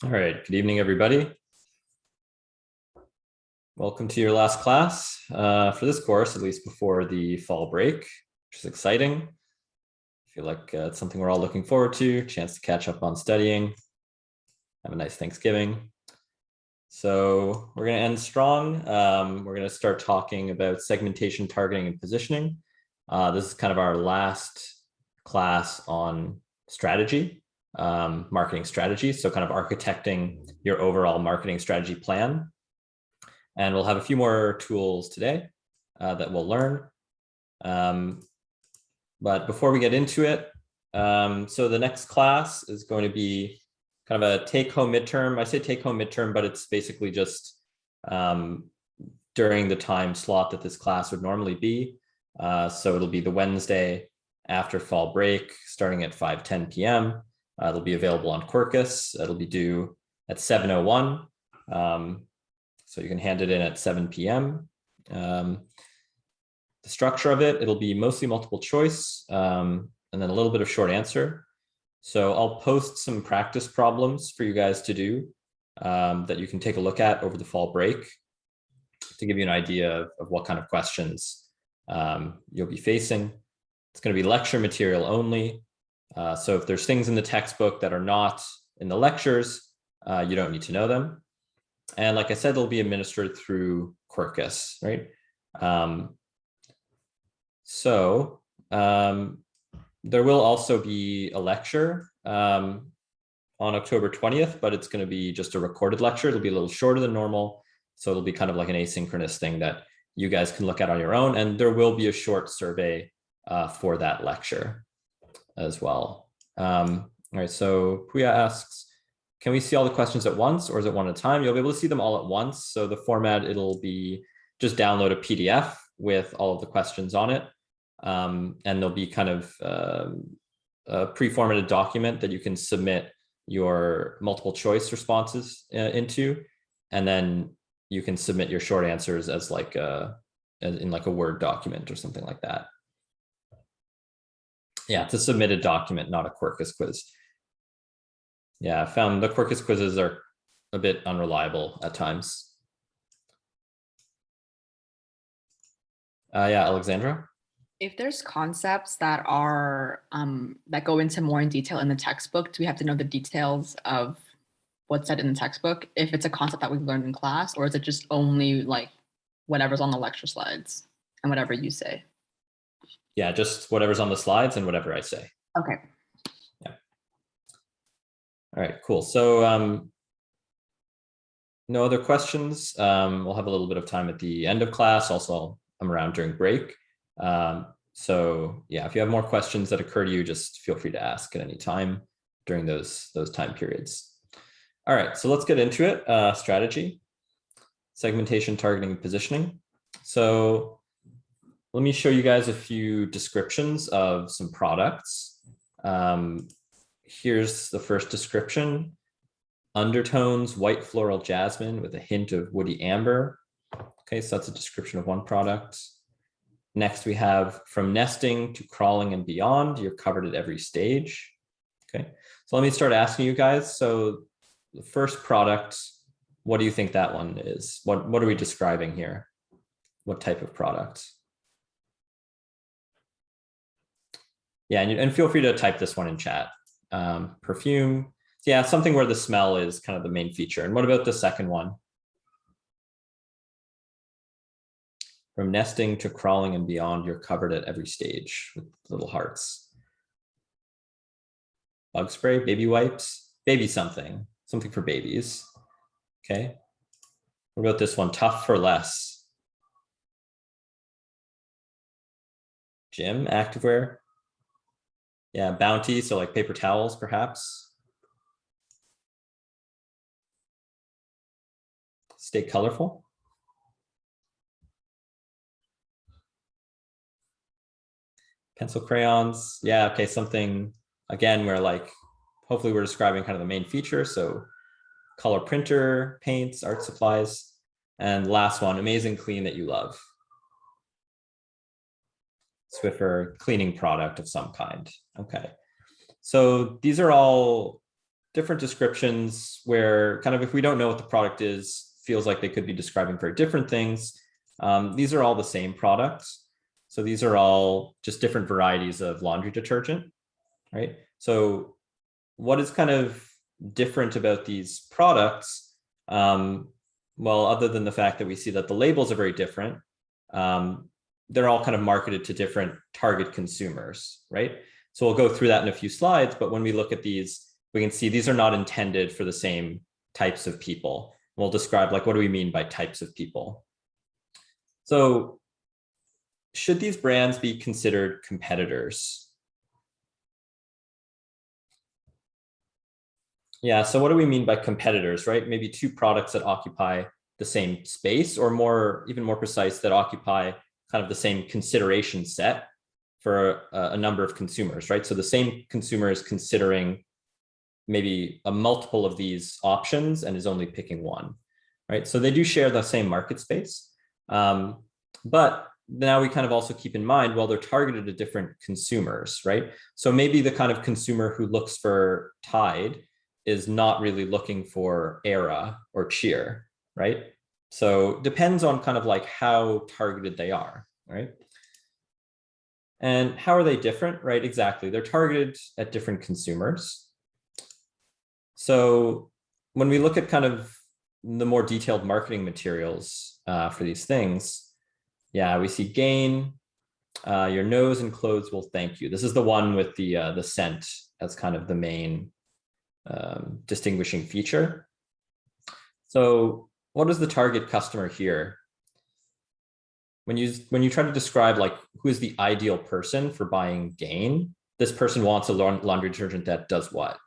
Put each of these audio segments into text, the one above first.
All right, good evening, everybody. Welcome to your last class for this course, at least before the fall break, which is exciting. I feel like it's something we're all looking forward to, chance to catch up on studying, have a nice Thanksgiving. So we're going to end strong. We're going to start talking about segmentation, targeting, and positioning. This is kind of our last class on strategy, marketing strategy. So kind of architecting your overall marketing strategy plan. And we'll have a few more tools today that we'll learn. But before we get into it, so the next class is going to be kind of a take-home midterm. I say take-home midterm, but it's basically just during the time slot that this class would normally be. So it'll be the Wednesday after fall break, starting at 5:10 p.m. It'll be available on Quarkus. It'll be due at 7:01. So you can hand it in at 7 p.m. The structure of it, it'll be mostly multiple choice and then a little bit of short answer. So I'll post some practice problems for you guys to do that you can take a look at over the fall break to give you an idea of what kind of questions you'll be facing. It's going to be lecture material only. So if there's things in the textbook that are not in the lectures, you don't need to know them. And like I said, they'll be administered through Quarkus, right? There will also be a lecture on October 20th, but it's going to be just a recorded lecture. It'll be a little shorter than normal. So it'll be kind of like an asynchronous thing that you guys can look at on your own. And there will be a short survey for that lecture as well. All right, so Puya asks, can we see all the questions at once or is it one at a time? You'll be able to see them all at once. So the format, it'll be just download a PDF with all of the questions on it. And there'll be kind of a pre-formatted document that you can submit your multiple choice responses into. And then you can submit your short answers as like in like a Word document or something like that. Yeah, it's a submitted document, not a Quarkus quiz. Yeah, I found the Quarkus quizzes are a bit unreliable at times. Yeah, Alexandra? If there's concepts that are that go into more in detail in the textbook, do we have to know the details of what's said in the textbook if it's a concept that we've learned in class, or is it just only like whatever's on the lecture slides and whatever you say? Yeah, just whatever's on the slides and whatever I say. Okay. Yeah. All right, cool. So no other questions. We'll have a little bit of time at the end of class. Also, I'm around during break. So yeah, if you have more questions that occur to you, just feel free to ask at any time during those time periods. All right, so let's get into it. Strategy, segmentation, targeting, and positioning. So let me show you guys a few descriptions of some products. Here's the first description. Undertones, white floral jasmine with a hint of woody amber. Okay, so that's a description of one product. Next, we have from nesting to crawling and beyond, you're covered at every stage. Okay, so let me start asking you guys. So the first product, what do you think that one is? What are we describing here? What type of product? Yeah, and feel free to type this one in chat. Perfume. Yeah, something where the smell is kind of the main feature. And what about the second one? From nesting to crawling and beyond, you're covered at every stage with little hearts. Bug spray, baby wipes, baby something for babies. Okay. What about this one? Tough for less. Gym, activewear. Yeah, Bounty, so like paper towels, perhaps. Stay colorful. Pencil crayons. Yeah, okay, something, again, where like, hopefully we're describing kind of the main feature. So color printer, paints, art supplies. And last one, amazing clean that you love. Swiffer cleaning product of some kind. Okay. So these are all different descriptions where kind of if we don't know what the product is, feels like they could be describing very different things. These are all the same products. So these are all just different varieties of laundry detergent, right? So what is kind of different about these products? Well, other than the fact that we see that the labels are very different, they're all kind of marketed to different target consumers, right? So we'll go through that in a few slides, but when we look at these, we can see these are not intended for the same types of people. We'll describe like, what do we mean by types of people? So should these brands be considered competitors? Yeah, so what do we mean by competitors, right? Maybe two products that occupy the same space, or more, even more precise, that occupy kind of the same consideration set for a number of consumers, right? So the same consumer is considering maybe a multiple of these options and is only picking one, right? So they do share the same market space. But now we kind of also keep in mind, well, they're targeted at different consumers, right? So maybe the kind of consumer who looks for Tide is not really looking for Era or Cheer, right? So depends on kind of like how targeted they are, right? And how are they different, right? Exactly, they're targeted at different consumers. So when we look at kind of the more detailed marketing materials for these things, yeah, we see Gain, your nose and clothes will thank you. This is the one with the scent as kind of the main distinguishing feature. So what is the target customer here? When you try to describe like who is the ideal person for buying Gain, this person wants a laundry detergent that does what?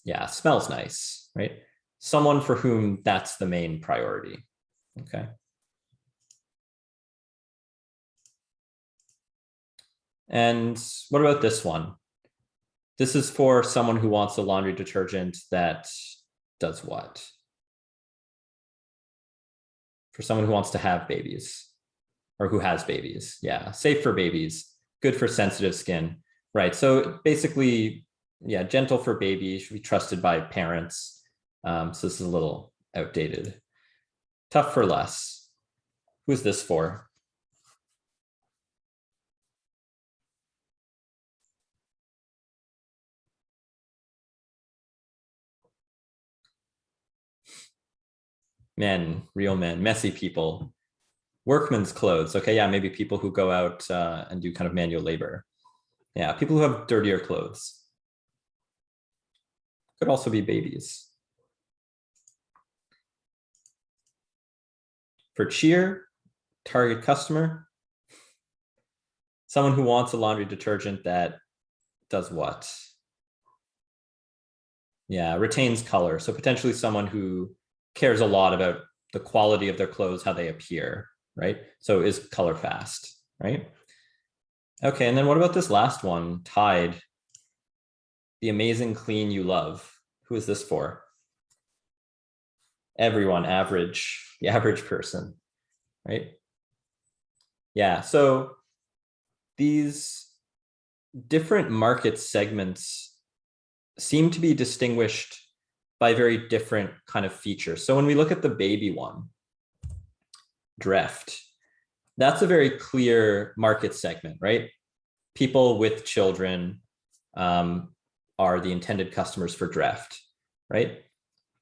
Yeah, smells nice, right? Someone for whom that's the main priority. Okay. And what about this one? This is for someone who wants a laundry detergent that does what? For someone who wants to have babies or who has babies. Yeah, safe for babies, good for sensitive skin, right? So basically, yeah, gentle for babies, should be trusted by parents. So this is a little outdated. Tough for less. Who's this for? Men, real men, messy people. Workman's clothes. Okay, yeah, maybe people who go out and do kind of manual labor. Yeah, people who have dirtier clothes. Could also be babies. For cheer, target customer. Someone who wants a laundry detergent that does what? Yeah, retains color. So potentially someone who cares a lot about the quality of their clothes, how they appear, right? So is color fast, right? Okay, and then what about this last one, Tide? The amazing clean you love. Who is this for? Everyone, average, the average person, right? Yeah, so these different market segments seem to be distinguished by very different kind of features. So when we look at the baby one, Dreft, that's a very clear market segment, right? People with children are the intended customers for Dreft, right?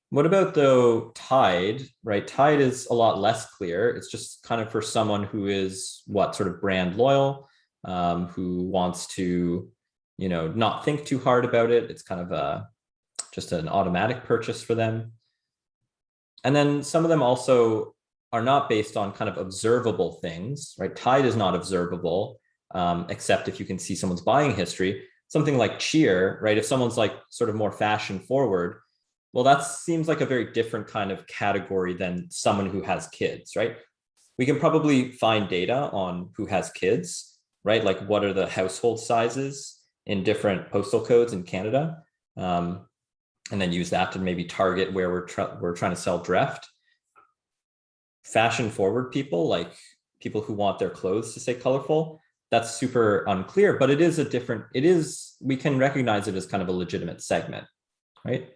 What about though Tide, right? Tide is a lot less clear. It's just kind of for someone who is what, sort of brand loyal, who wants to, you know, not think too hard about it. It's kind of just an automatic purchase for them. And then some of them also are not based on kind of observable things, right? Tide is not observable, except if you can see someone's buying history. Something like Cheer, right? If someone's like sort of more fashion forward, well, that seems like a very different kind of category than someone who has kids, right? We can probably find data on who has kids, right? Like what are the household sizes in different postal codes in Canada, and then use that to maybe target where we're trying to sell Dreft. Fashion forward people, like people who want their clothes to stay colorful, that's super unclear, but it is we can recognize it as kind of a legitimate segment, right?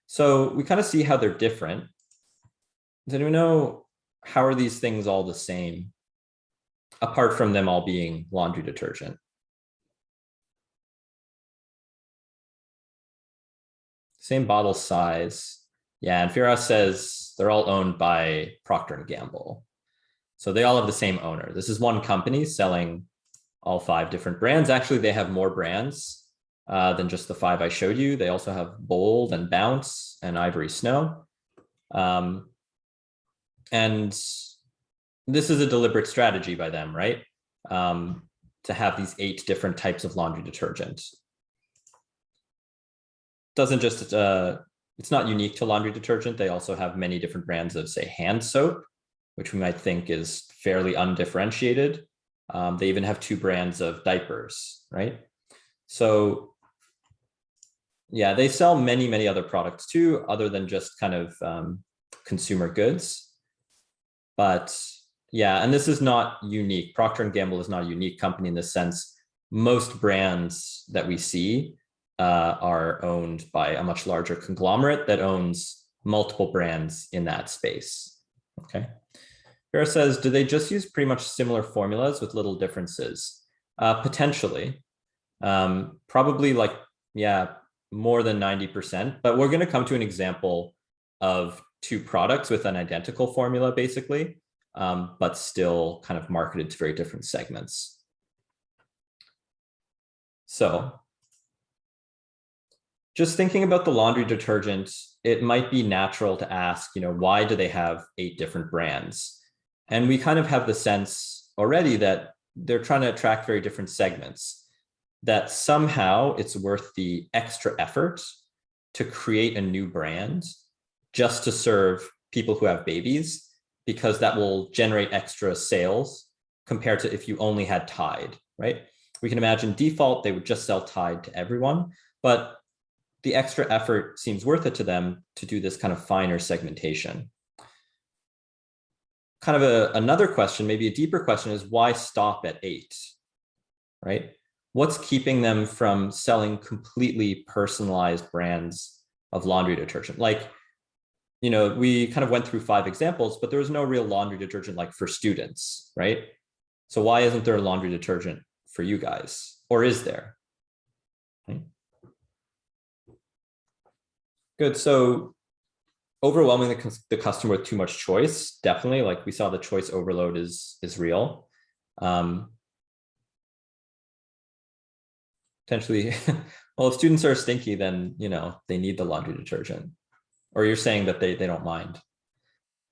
So we kind of see how they're different. Does anyone know how are these things all the same, apart from them all being laundry detergent? Same bottle size. Yeah, and Firas says they're all owned by Procter and Gamble. So they all have the same owner. This is one company selling all 5 different brands. Actually, they have more brands than just the 5 I showed you. They also have Bold and Bounce and Ivory Snow. And this is a deliberate strategy by them, right? To have these 8 different types of laundry detergent. Doesn't just, it's not unique to laundry detergent. They also have many different brands of, say, hand soap, which we might think is fairly undifferentiated. They even have 2 brands of diapers, right? So yeah, they sell many, many other products too, other than just kind of consumer goods. But yeah, and this is not unique. Procter and Gamble is not a unique company in this sense. Most brands that we see are owned by a much larger conglomerate that owns multiple brands in that space. Okay. Vera says, do they just use pretty much similar formulas with little differences? Potentially. Probably like, yeah, more than 90%, but we're going to come to an example of 2 products with an identical formula, basically, but still kind of marketed to very different segments. So just thinking about the laundry detergent, it might be natural to ask, why do they have 8 different brands? And we kind of have the sense already that they're trying to attract very different segments, that somehow it's worth the extra effort to create a new brand just to serve people who have babies, because that will generate extra sales compared to if you only had Tide, right? We can imagine default, they would just sell Tide to everyone, but the extra effort seems worth it to them to do this kind of finer segmentation. Kind of another question, maybe a deeper question, is why stop at 8, right? What's keeping them from selling completely personalized brands of laundry detergent? Like, we kind of went through 5 examples, but there was no real laundry detergent like for students, right? So why isn't there a laundry detergent for you guys? Or is there? Okay. Good. So overwhelming the customer with too much choice, definitely. Like we saw, the choice overload is real. Potentially, well, if students are stinky, then they need the laundry detergent. Or you're saying that they don't mind.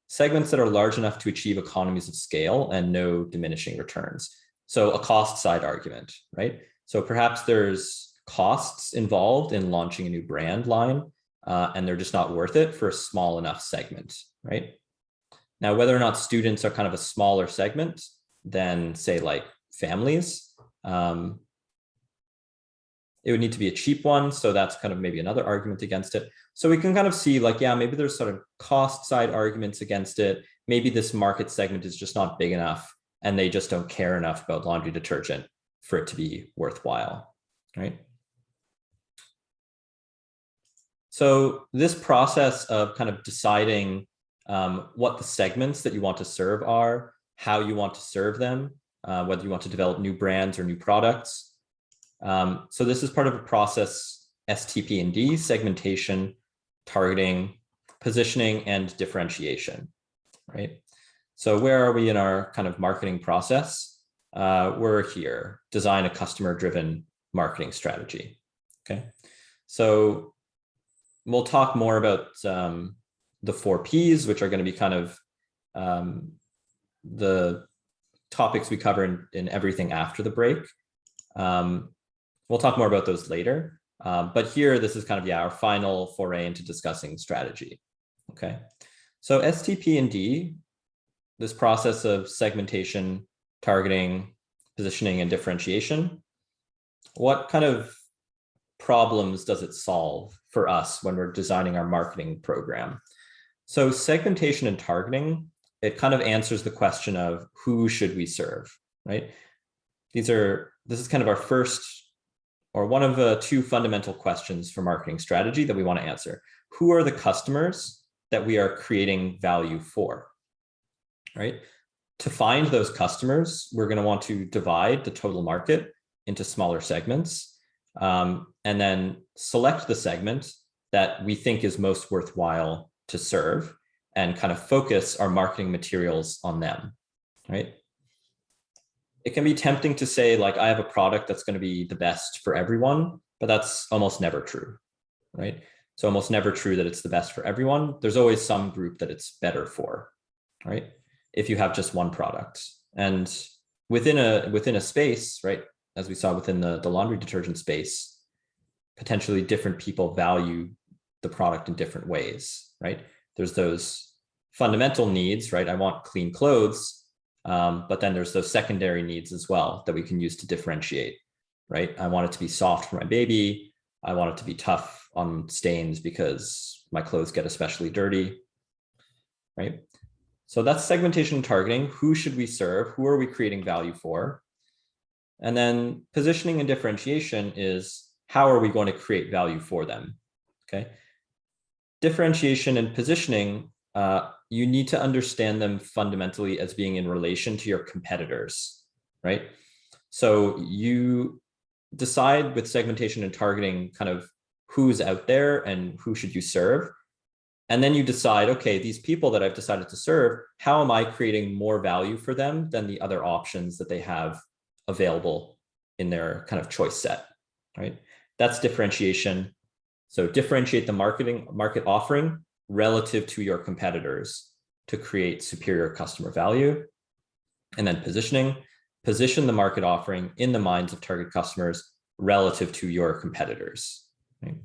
Segments that are large enough to achieve economies of scale and no diminishing returns. So a cost side argument, right? So perhaps there's costs involved in launching a new brand line, and they're just not worth it for a small enough segment, right? Now, whether or not students are kind of a smaller segment than, say, like families, it would need to be a cheap one. So that's kind of maybe another argument against it. So we can kind of see like, yeah, maybe there's sort of cost side arguments against it. Maybe this market segment is just not big enough and they just don't care enough about laundry detergent for it to be worthwhile, right? So this process of kind of deciding what the segments that you want to serve are, how you want to serve them, whether you want to develop new brands or new products. So this is part of a process, STP&D, segmentation, targeting, positioning, and differentiation, right? So where are we in our kind of marketing process? We're here, design a customer-driven marketing strategy, okay? So we'll talk more about the 4 Ps, which are going to be kind of the topics we cover in everything after the break. We'll talk more about those later. But here, this is kind of, our final foray into discussing strategy. Okay. So STP&D, this process of segmentation, targeting, positioning, and differentiation, what kind of problems does it solve for us when we're designing our marketing program? So segmentation and targeting, it kind of answers the question of who should we serve, right? This is kind of our first or one of the two fundamental questions for marketing strategy that we want to answer. Who are the customers that we are creating value for, right? To find those customers, we're going to want to divide the total market into smaller segments, and then select the segment that we think is most worthwhile to serve and kind of focus our marketing materials on them, right? It can be tempting to say, like, I have a product that's going to be the best for everyone, but that's almost never true, right? So almost never true that it's the best for everyone. There's always some group that it's better for, right? If you have just one product. And within a space, right, as we saw within the laundry detergent space, potentially different people value the product in different ways, right? There's those fundamental needs, right? I want clean clothes, but then there's those secondary needs as well that we can use to differentiate, right? I want it to be soft for my baby. I want it to be tough on stains because my clothes get especially dirty, right? So that's segmentation and targeting. Who should we serve? Who are we creating value for? And then positioning and differentiation is how are we going to create value for them, okay? Differentiation and positioning, you need to understand them fundamentally as being in relation to your competitors, right? So you decide with segmentation and targeting kind of who's out there and who should you serve. And then you decide, okay, these people that I've decided to serve, how am I creating more value for them than the other options that they have available in their kind of choice set, right? That's differentiation. So differentiate the market offering relative to your competitors to create superior customer value. And then positioning, position the market offering in the minds of target customers relative to your competitors, right?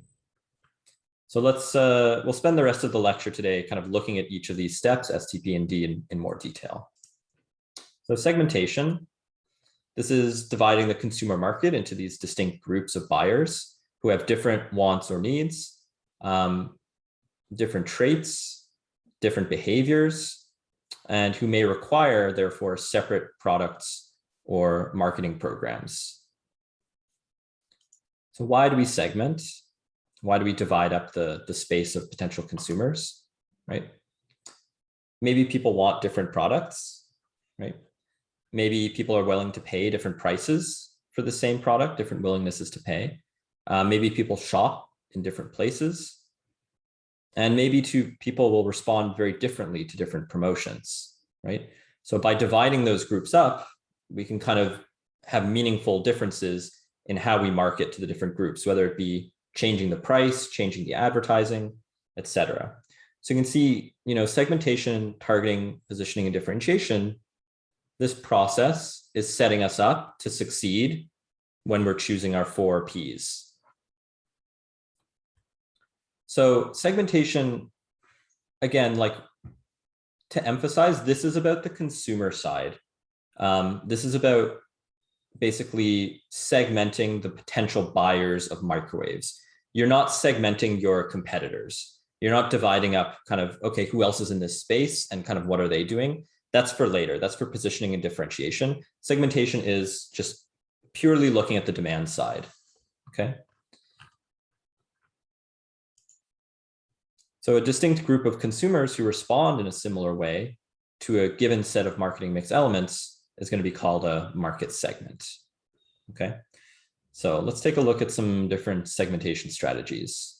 So we'll spend the rest of the lecture today kind of looking at each of these steps, STP and D, in more detail. So segmentation, this is dividing the consumer market into these distinct groups of buyers who have different wants or needs, different traits, different behaviors, and who may require, therefore, separate products or marketing programs. So why do we segment? Why do we divide up the space of potential consumers, right? Maybe people want different products, right? Maybe people are willing to pay different prices for the same product, different willingnesses to pay. Maybe people shop in different places. And maybe people will respond very differently to different promotions, right? So by dividing those groups up, we can kind of have meaningful differences in how we market to the different groups, whether it be changing the price, changing the advertising, et cetera. So you can see, segmentation, targeting, positioning, and differentiation, this process is setting us up to succeed when we're choosing our 4 Ps. So segmentation, again, like to emphasize, this is about the consumer side. This is about basically segmenting the potential buyers of microwaves. You're not segmenting your competitors. You're not dividing up kind of, okay, who else is in this space and kind of what are they doing? That's for later. That's for positioning and differentiation. Segmentation is just purely looking at the demand side, okay? So a distinct group of consumers who respond in a similar way to a given set of marketing mix elements is going to be called a market segment, okay? So let's take a look at some different segmentation strategies.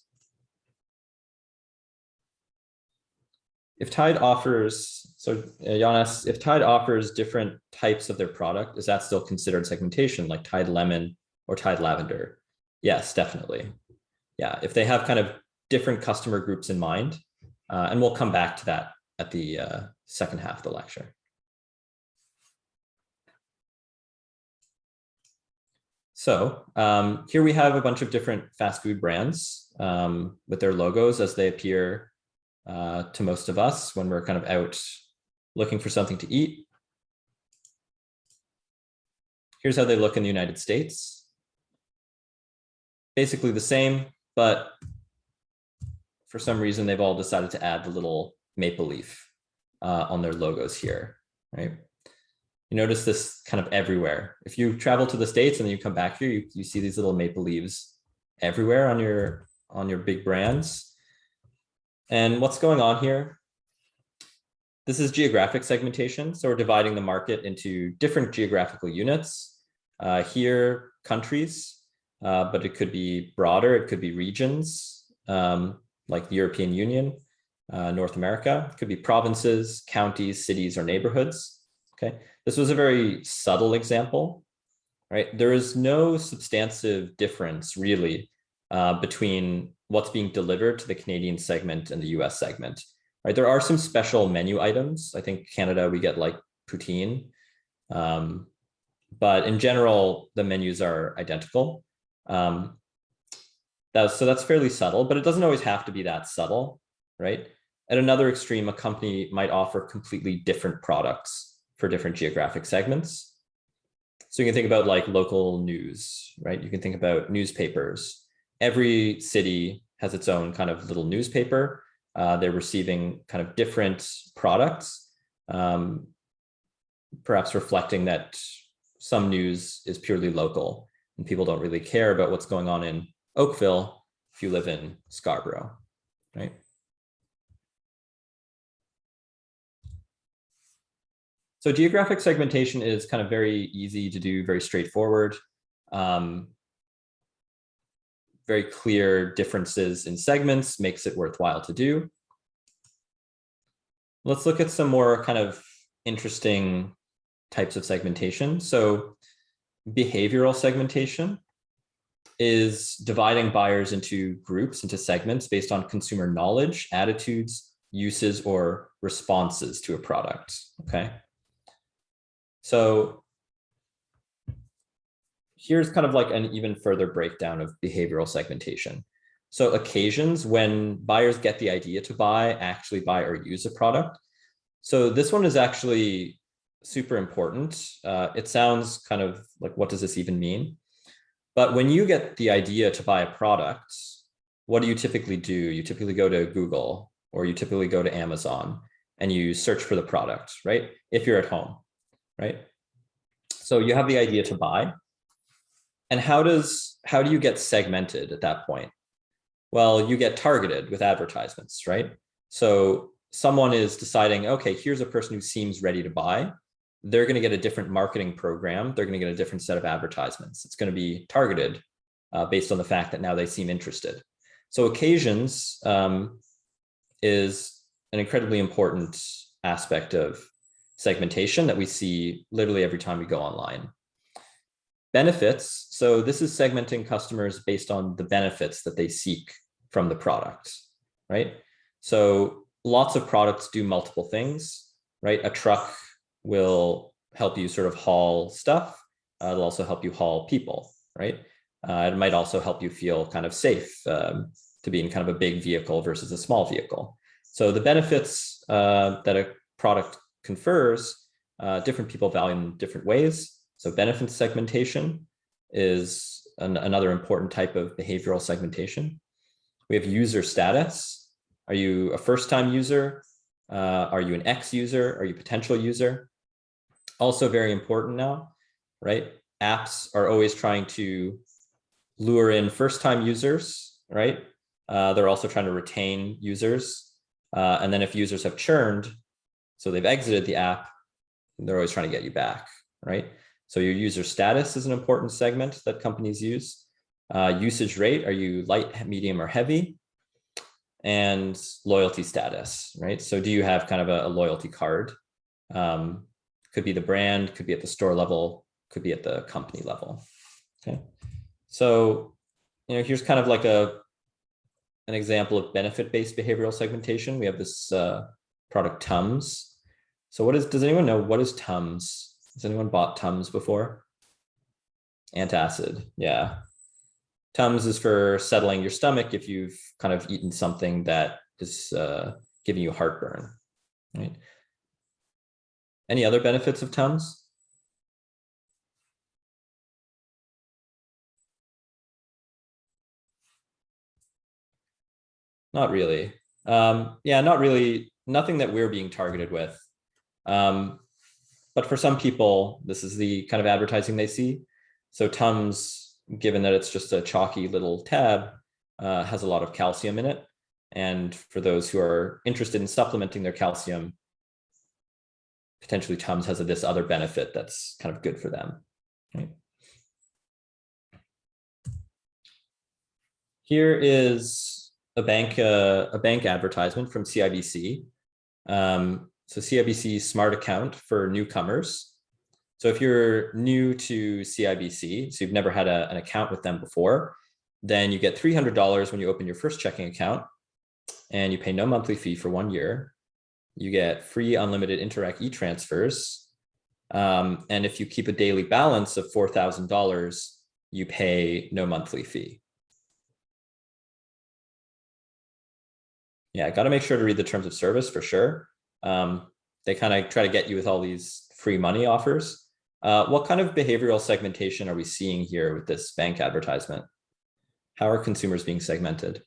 If Tide offers, so Jan asks, if Tide offers different types of their product, is that still considered segmentation, like Tide Lemon or Tide Lavender? Yes, definitely. Yeah, if they have kind of different customer groups in mind, and we'll come back to that at the second half of the lecture. So here we have a bunch of different fast food brands with their logos as they appear to most of us when we're kind of out looking for something to eat. Here's how they look in the United States. Basically the same, but for some reason they've all decided to add the little maple leaf on their logos here, right? You notice this kind of everywhere. If you travel to the States and then you come back here, you see these little maple leaves everywhere on your big brands. And what's going on here? This is geographic segmentation. So we're dividing the market into different geographical units. Here, countries, but it could be broader. It could be regions, like the European Union, North America. It could be provinces, counties, cities, or neighborhoods. Okay, this was a very subtle example, right? There is no substantive difference really between what's being delivered to the Canadian segment and the US segment, right? There are some special menu items. I think Canada, we get like poutine. But in general, the menus are identical. So that's fairly subtle, but it doesn't always have to be that subtle, right? At another extreme, a company might offer completely different products for different geographic segments. So you can think about like local news, right? You can think about newspapers. Every city has its own kind of little newspaper. They're receiving kind of different products, perhaps reflecting that some news is purely local and people don't really care about what's going on in Oakville if you live in Scarborough, right? So geographic segmentation is kind of very easy to do, very straightforward. Very clear differences in segments makes it worthwhile to do. Let's look at some more kind of interesting types of segmentation. So behavioral segmentation is dividing buyers into groups, into segments based on consumer knowledge, attitudes, uses, or responses to a product, okay? So here's kind of like an even further breakdown of behavioral segmentation. So occasions when buyers get the idea to buy, actually buy or use a product. So this one is actually super important. It sounds kind of like, what does this even mean? But when you get the idea to buy a product, what do you typically do? You typically go to Google or you typically go to Amazon and you search for the product, right? If you're at home, right? So you have the idea to buy. And how do you get segmented at that point? Well, you get targeted with advertisements, right? So someone is deciding, okay, here's a person who seems ready to buy. They're going to get a different marketing program. They're going to get a different set of advertisements. It's going to be targeted based on the fact that now they seem interested. So occasions is an incredibly important aspect of segmentation that we see literally every time we go online. Benefits. So this is segmenting customers based on the benefits that they seek from the product, right? So lots of products do multiple things, right? A truck will help you sort of haul stuff. It'll also help you haul people, right? It might also help you feel kind of safe to be in kind of a big vehicle versus a small vehicle. So the benefits that a product confers, different people value in different ways. So benefit segmentation is another important type of behavioral segmentation. We have user status. Are you a first-time user? Are you an ex-user? Are you a potential user? Also very important now, right? Apps are always trying to lure in first-time users, right? They're also trying to retain users. And then if users have churned, so they've exited the app, they're always trying to get you back, right? So your user status is an important segment that companies use. Usage rate, are you light, medium, or heavy? And loyalty status, right? So do you have kind of a loyalty card? Could be the brand, could be at the store level, could be at the company level, okay? So, here's kind of like an example of benefit-based behavioral segmentation. We have this product Tums. So does anyone know what is Tums? Has anyone bought Tums before? Antacid, yeah. Tums is for settling your stomach if you've kind of eaten something that is giving you heartburn, right? Any other benefits of Tums? Not really. Yeah, not really. Nothing that we're being targeted with. but for some people, this is the kind of advertising they see. So Tums, given that it's just a chalky little tab, has a lot of calcium in it. And for those who are interested in supplementing their calcium, potentially Tums has this other benefit that's kind of good for them. Right? Here is a bank advertisement from CIBC. So CIBC Smart Account for newcomers. So if you're new to CIBC, so you've never had an account with them before, then you get $300 when you open your first checking account, and you pay no monthly fee for 1 year. You get free unlimited Interac e-transfers. And if you keep a daily balance of $4,000, you pay no monthly fee. Yeah, got to make sure to read the terms of service for sure. They kind of try to get you with all these free money offers. What kind of behavioral segmentation are we seeing here with this bank advertisement? How are consumers being segmented?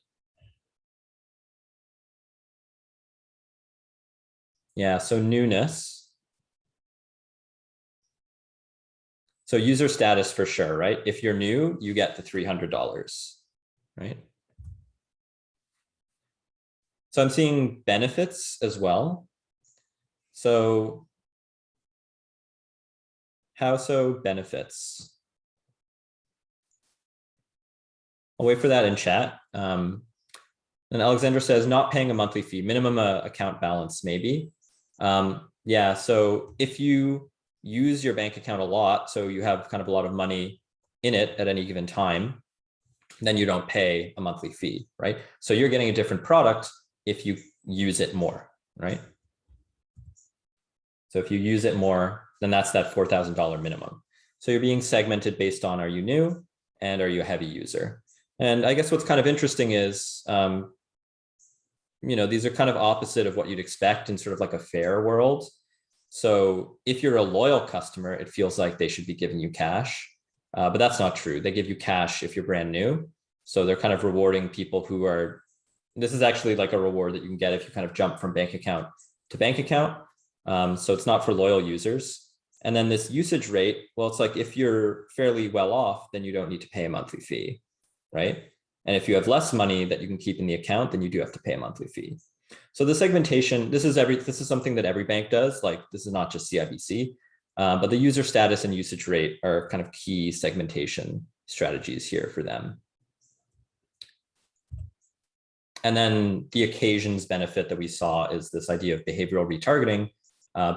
Yeah, so newness. So user status for sure, right? If you're new, you get the $300, right? So I'm seeing benefits as well. So how so benefits? I'll wait for that in chat. And Alexandra says not paying a monthly fee, minimum account balance maybe. Yeah, so if you use your bank account a lot, so you have kind of a lot of money in it at any given time, then you don't pay a monthly fee, right? So you're getting a different product if you use it more, right? So if you use it more, then that's that $4,000 minimum. So you're being segmented based on, are you new and are you a heavy user? And I guess what's kind of interesting is, these are kind of opposite of what you'd expect in sort of like a fair world. So if you're a loyal customer, it feels like they should be giving you cash, but that's not true. They give you cash if you're brand new. So they're kind of rewarding people who are, this is actually like a reward that you can get if you kind of jump from bank account to bank account. So it's not for loyal users. And then this usage rate, well, it's like if you're fairly well off, then you don't need to pay a monthly fee, right? And if you have less money that you can keep in the account, then you do have to pay a monthly fee. So the segmentation, this is something that every bank does. Like this is not just CIBC, but the user status and usage rate are kind of key segmentation strategies here for them. And then the occasions benefit that we saw is this idea of behavioral retargeting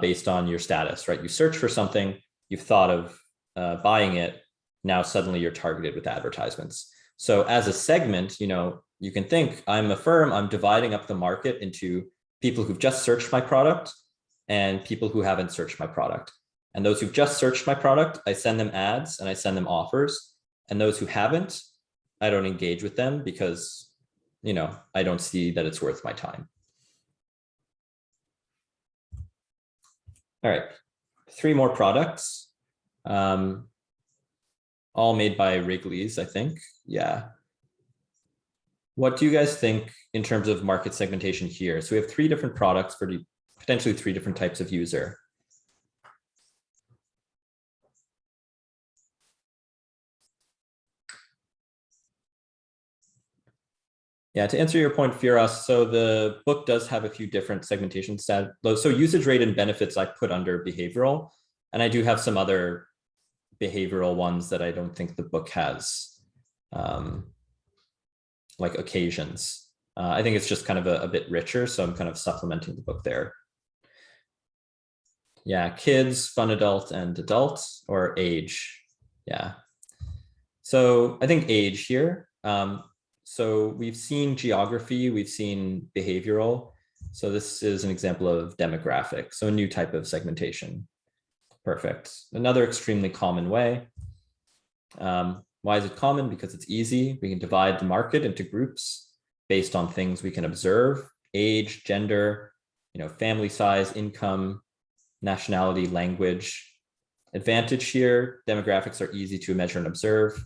based on your status, right? You search for something, you've thought of buying it, now suddenly you're targeted with advertisements. So as a segment, you can think, I'm a firm, I'm dividing up the market into people who've just searched my product and people who haven't searched my product. And those who've just searched my product, I send them ads and I send them offers. And those who haven't, I don't engage with them because, I don't see that it's worth my time. All right, 3 more products. All made by Wrigley's, I think. Yeah. What do you guys think in terms of market segmentation here? So we have 3 different products for potentially 3 different types of user. Yeah, to answer your point, Firas, so the book does have a few different segmentation stats. So usage rate and benefits I put under behavioral, and I do have some other behavioral ones that I don't think the book has, like occasions. I think it's just kind of a bit richer, so I'm kind of supplementing the book there. Yeah, kids, fun adult, and adult, or age. Yeah. So I think age here. So we've seen geography, we've seen behavioral. So this is an example of demographic. So a new type of segmentation. Perfect. Another extremely common way. Why is it common? Because it's easy. We can divide the market into groups based on things we can observe: age, gender, family size, income, nationality, language. Advantage here, demographics are easy to measure and observe.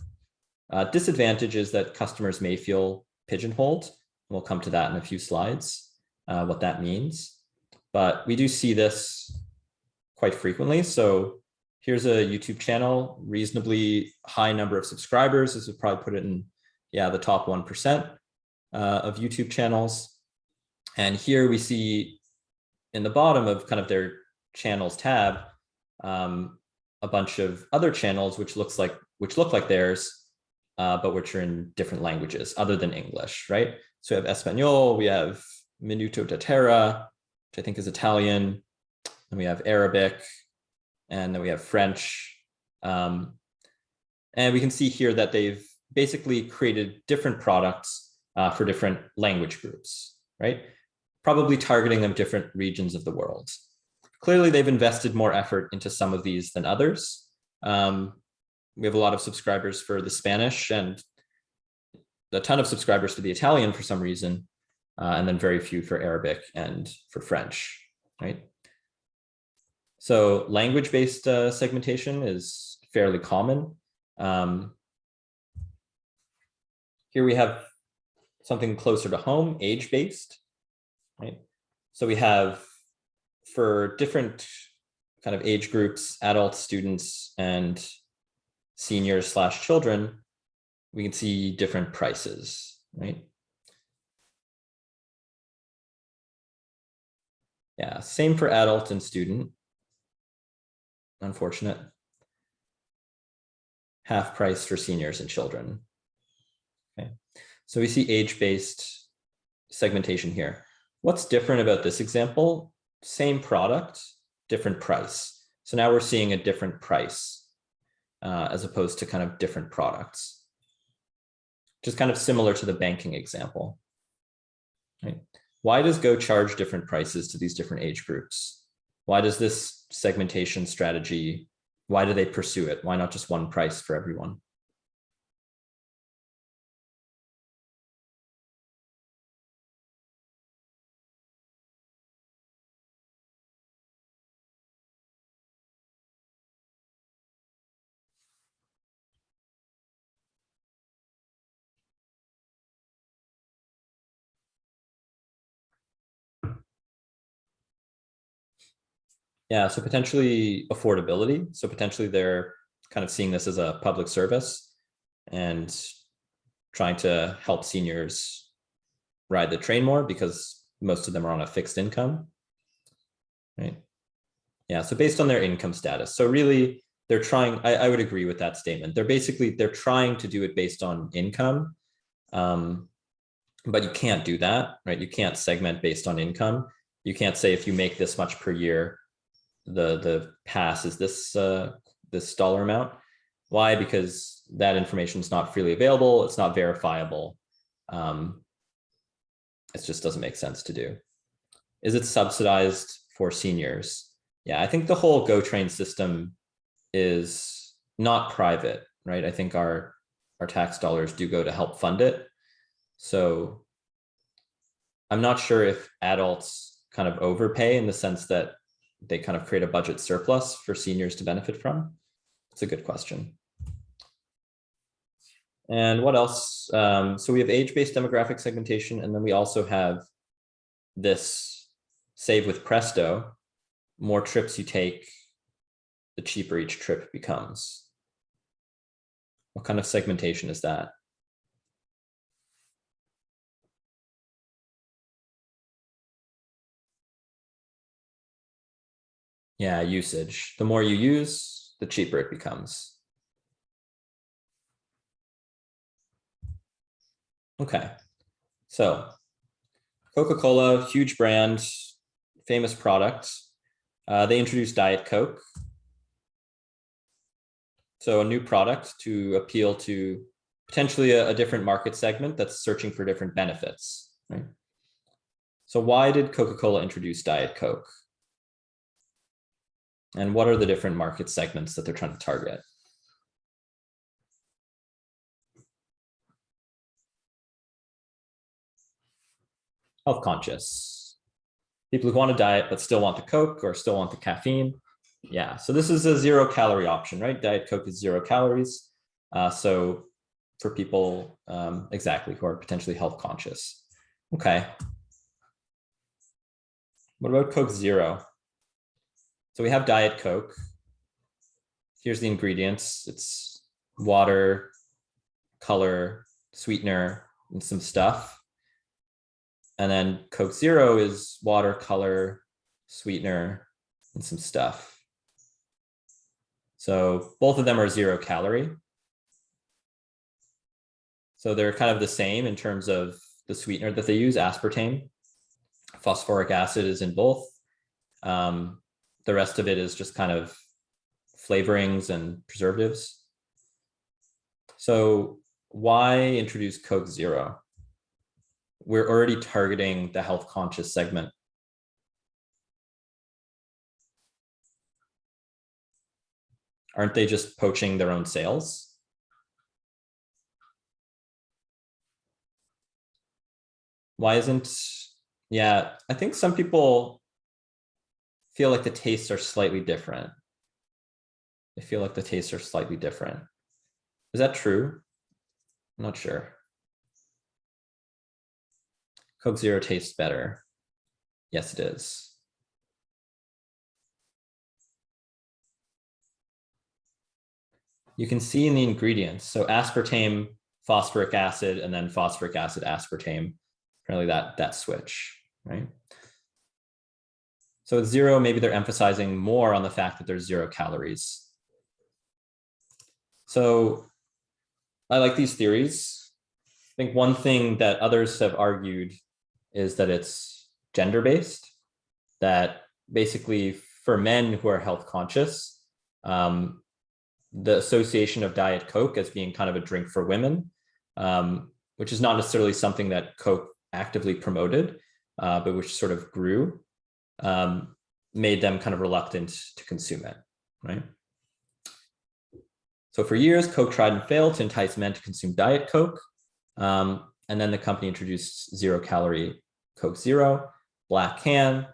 Disadvantage is that customers may feel pigeonholed. We'll come to that in a few slides, what that means. But we do see this quite frequently. So here's a YouTube channel, reasonably high number of subscribers. This would probably put it in, yeah, the top 1% of YouTube channels. And here we see in the bottom of kind of their channels tab, a bunch of other channels which look like theirs, but which are in different languages other than English, right? So we have Espanol, we have Minuto de Terra, which I think is Italian, and we have Arabic, and then we have French. And we can see here that they've basically created different products for different language groups, right? Probably targeting them different regions of the world. Clearly, they've invested more effort into some of these than others. We have a lot of subscribers for the Spanish and a ton of subscribers for the Italian for some reason, and then very few for Arabic and for French, right? So language-based segmentation is fairly common. Here we have something closer to home, age-based, right? So we have, for different kind of age groups, adults, students, and seniors/children, we can see different prices, right? Yeah, same for adult and student. Unfortunate. Half price for seniors and children. Okay, so we see age-based segmentation here. What's different about this example? Same product, different price. So now we're seeing a different price as opposed to kind of different products, which is kind of similar to the banking example, right? Why does Go charge different prices to these different age groups? Why does this segmentation strategy, why do they pursue it? Why not just one price for everyone? Yeah, so potentially affordability. So potentially they're kind of seeing this as a public service and trying to help seniors ride the train more because most of them are on a fixed income, right? Yeah, so based on their income status. So really they're trying, I would agree with that statement. They're trying to do it based on income, but you can't do that, right? You can't segment based on income. You can't say if you make this much per year, the pass is this dollar amount. Why? Because that information is not freely available. It's not verifiable. It just doesn't make sense to do. Is it subsidized for seniors? Yeah, I think the whole Go Train system is not private, right? I think our tax dollars do go to help fund it. So I'm not sure if adults kind of overpay in the sense that they kind of create a budget surplus for seniors to benefit from. It's a good question. And what else? So we have age-based demographic segmentation, and then we also have this save with Presto. More trips you take, the cheaper each trip becomes. What kind of segmentation is that? Yeah, usage. The more you use, the cheaper it becomes. Okay, so Coca-Cola, huge brand, famous product. They introduced Diet Coke. So a new product to appeal to potentially a different market segment that's searching for different benefits, right? So why did Coca-Cola introduce Diet Coke? And what are the different market segments that they're trying to target? Health conscious. People who want to diet but still want the Coke or still want the caffeine. Yeah, so this is a 0-calorie option, right? Diet Coke is 0 calories. So for people exactly who are potentially health conscious. Okay. What about Coke Zero? So we have Diet Coke. Here's the ingredients. It's water, color, sweetener, and some stuff. And then Coke Zero is water, color, sweetener, and some stuff. So both of them are 0 calorie. So they're kind of the same in terms of the sweetener that they use, aspartame. Phosphoric acid is in both. The rest of it is just kind of flavorings and preservatives. So why introduce Coke Zero? We're already targeting the health conscious segment. Aren't they just poaching their own sales? Why isn't, yeah, I think some people feel like the tastes are slightly different. They feel like the tastes are slightly different. Is that true? I'm not sure. Coke Zero tastes better. Yes, it is. You can see in the ingredients, so aspartame, phosphoric acid, and then phosphoric acid, aspartame, apparently that switch, right? So at 0, maybe they're emphasizing more on the fact that there's 0 calories. So I like these theories. I think one thing that others have argued is that it's gender-based, that basically for men who are health conscious, the association of Diet Coke as being kind of a drink for women, which is not necessarily something that Coke actively promoted, but which sort of grew, made them kind of reluctant to consume it, right? So for years, Coke tried and failed to entice men to consume Diet Coke. And then the company introduced 0 calorie Coke Zero, black can,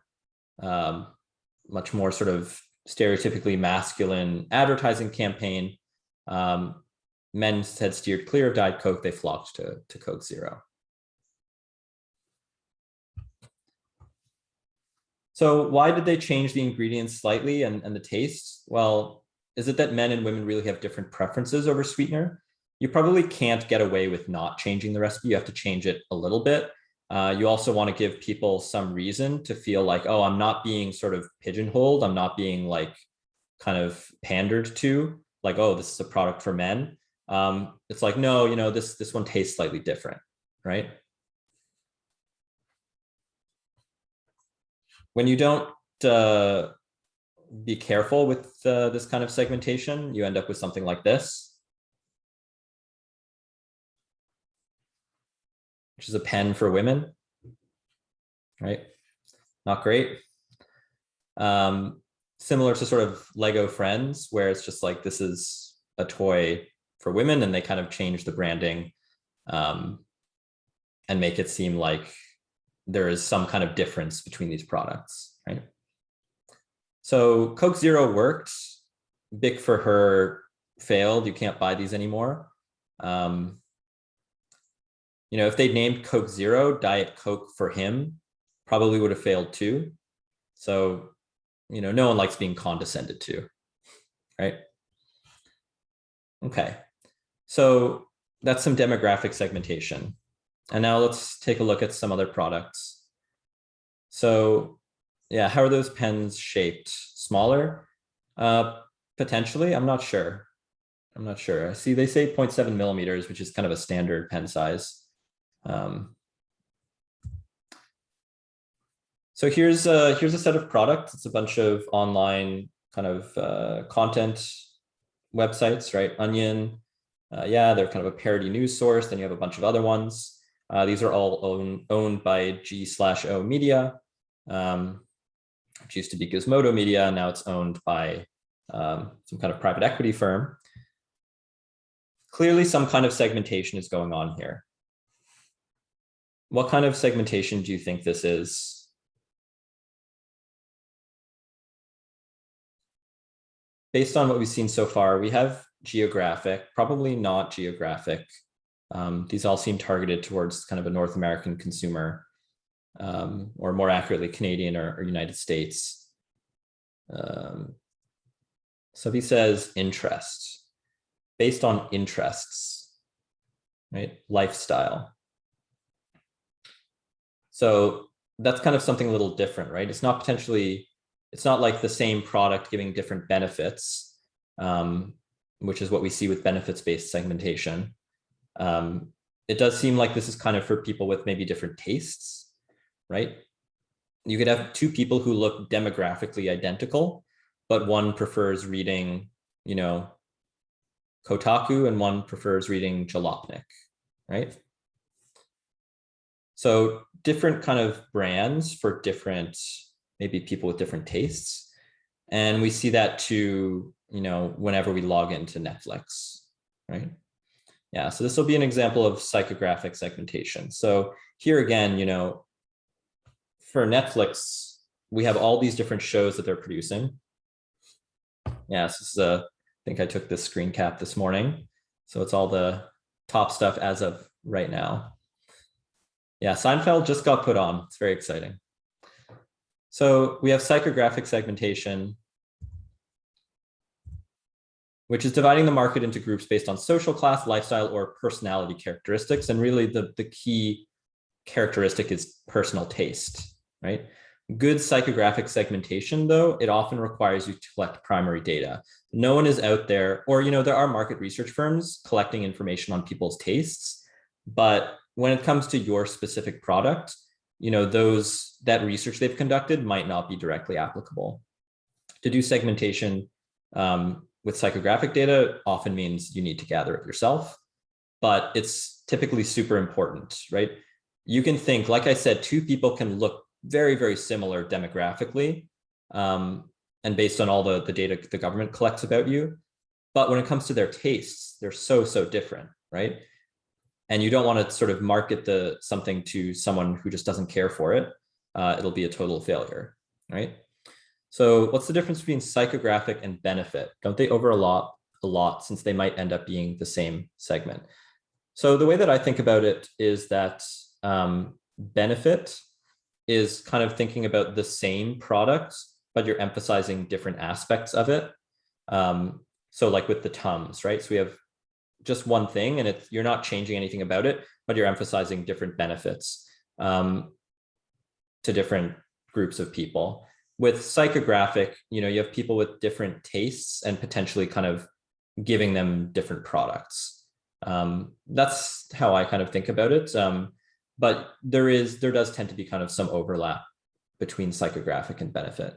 much more sort of stereotypically masculine advertising campaign. Men had steered clear of Diet Coke, they flocked to Coke Zero. So why did they change the ingredients slightly and the taste? Well, is it that men and women really have different preferences over sweetener? You probably can't get away with not changing the recipe. You have to change it a little bit. You also want to give people some reason to feel like, oh, I'm not being sort of pigeonholed. I'm not being like kind of pandered to, like, oh, this is a product for men. It's like, no, you know, this one tastes slightly different, right? When you don't be careful with this kind of segmentation, you end up with something like this, which is a pen for women, right? Not great. Similar to sort of Lego Friends, where it's just like, this is a toy for women, and they kind of change the branding and make it seem like there is some kind of difference between these products, right? So Coke Zero worked. Bic for her failed. You can't buy these anymore. You know, if they'd named Coke Zero Diet Coke for him, probably would have failed too. So, you know, no one likes being condescended to, right? Okay, so that's some demographic segmentation. And now let's take a look at some other products. So yeah, how are those pens shaped? Smaller? Potentially, I'm not sure. I'm not sure. I see they say 0.7 millimeters, which is kind of a standard pen size. So here's a set of products. It's a bunch of online kind of content websites, right? Onion, yeah, they're kind of a parody news source. Then you have a bunch of other ones. These are all owned by G/O Media, which used to be Gizmodo Media. Now it's owned by some kind of private equity firm. Clearly, some kind of segmentation is going on here. What kind of segmentation do you think this is? Based on what we've seen so far, we have geographic, probably not geographic. These all seem targeted towards kind of a North American consumer, or more accurately, Canadian or United States. So he says interest, based on interests, right? Lifestyle. So that's kind of something a little different, right? It's not like the same product giving different benefits, which is what we see with benefits-based segmentation. It does seem like this is kind of for people with maybe different tastes, right? You could have two people who look demographically identical, but one prefers reading, Kotaku and one prefers reading Jalopnik, right? So different kind of brands for different, maybe people with different tastes. And we see that too, whenever we log into Netflix, right? Yeah, so this will be an example of psychographic segmentation. So here again, for Netflix, we have all these different shows that they're producing. Yeah, so this is I think I took this screen cap this morning. So it's all the top stuff as of right now. Yeah, Seinfeld just got put on. It's very exciting. So we have psychographic segmentation, which is dividing the market into groups based on social class, lifestyle, or personality characteristics. And really the key characteristic is personal taste, right? Good psychographic segmentation, though, it often requires you to collect primary data. No one is out there, or there are market research firms collecting information on people's tastes, but when it comes to your specific product, that research they've conducted might not be directly applicable. To do segmentation with psychographic data often means you need to gather it yourself, but it's typically super important, right? You can think, like I said, two people can look very, very similar demographically, and based on all the data the government collects about you. But when it comes to their tastes, they're so, so different, right? And you don't want to sort of market something to someone who just doesn't care for it. It'll be a total failure, right? So what's the difference between psychographic and benefit? Don't they overlap a lot since they might end up being the same segment? So the way that I think about it is that benefit is kind of thinking about the same product, but you're emphasizing different aspects of it. So like with the Tums, right? So we have just one thing and you're not changing anything about it, but you're emphasizing different benefits to different groups of people. With psychographic, you have people with different tastes and potentially kind of giving them different products. That's how I kind of think about it. But there does tend to be kind of some overlap between psychographic and benefit.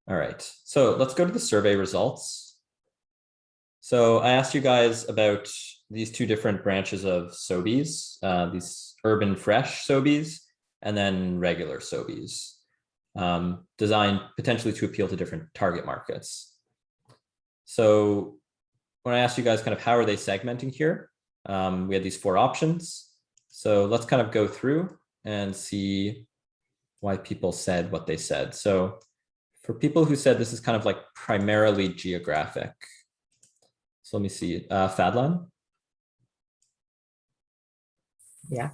All right, so let's go to the survey results. So I asked you guys about these two different branches of Sobeys, these urban fresh Sobeys, and then regular Sobeys, designed potentially to appeal to different target markets. So when I asked you guys kind of how are they segmenting here, we had these four options. So let's kind of go through and see why people said what they said. So for people who said this is kind of like primarily geographic. So let me see, Fadlan. Yeah.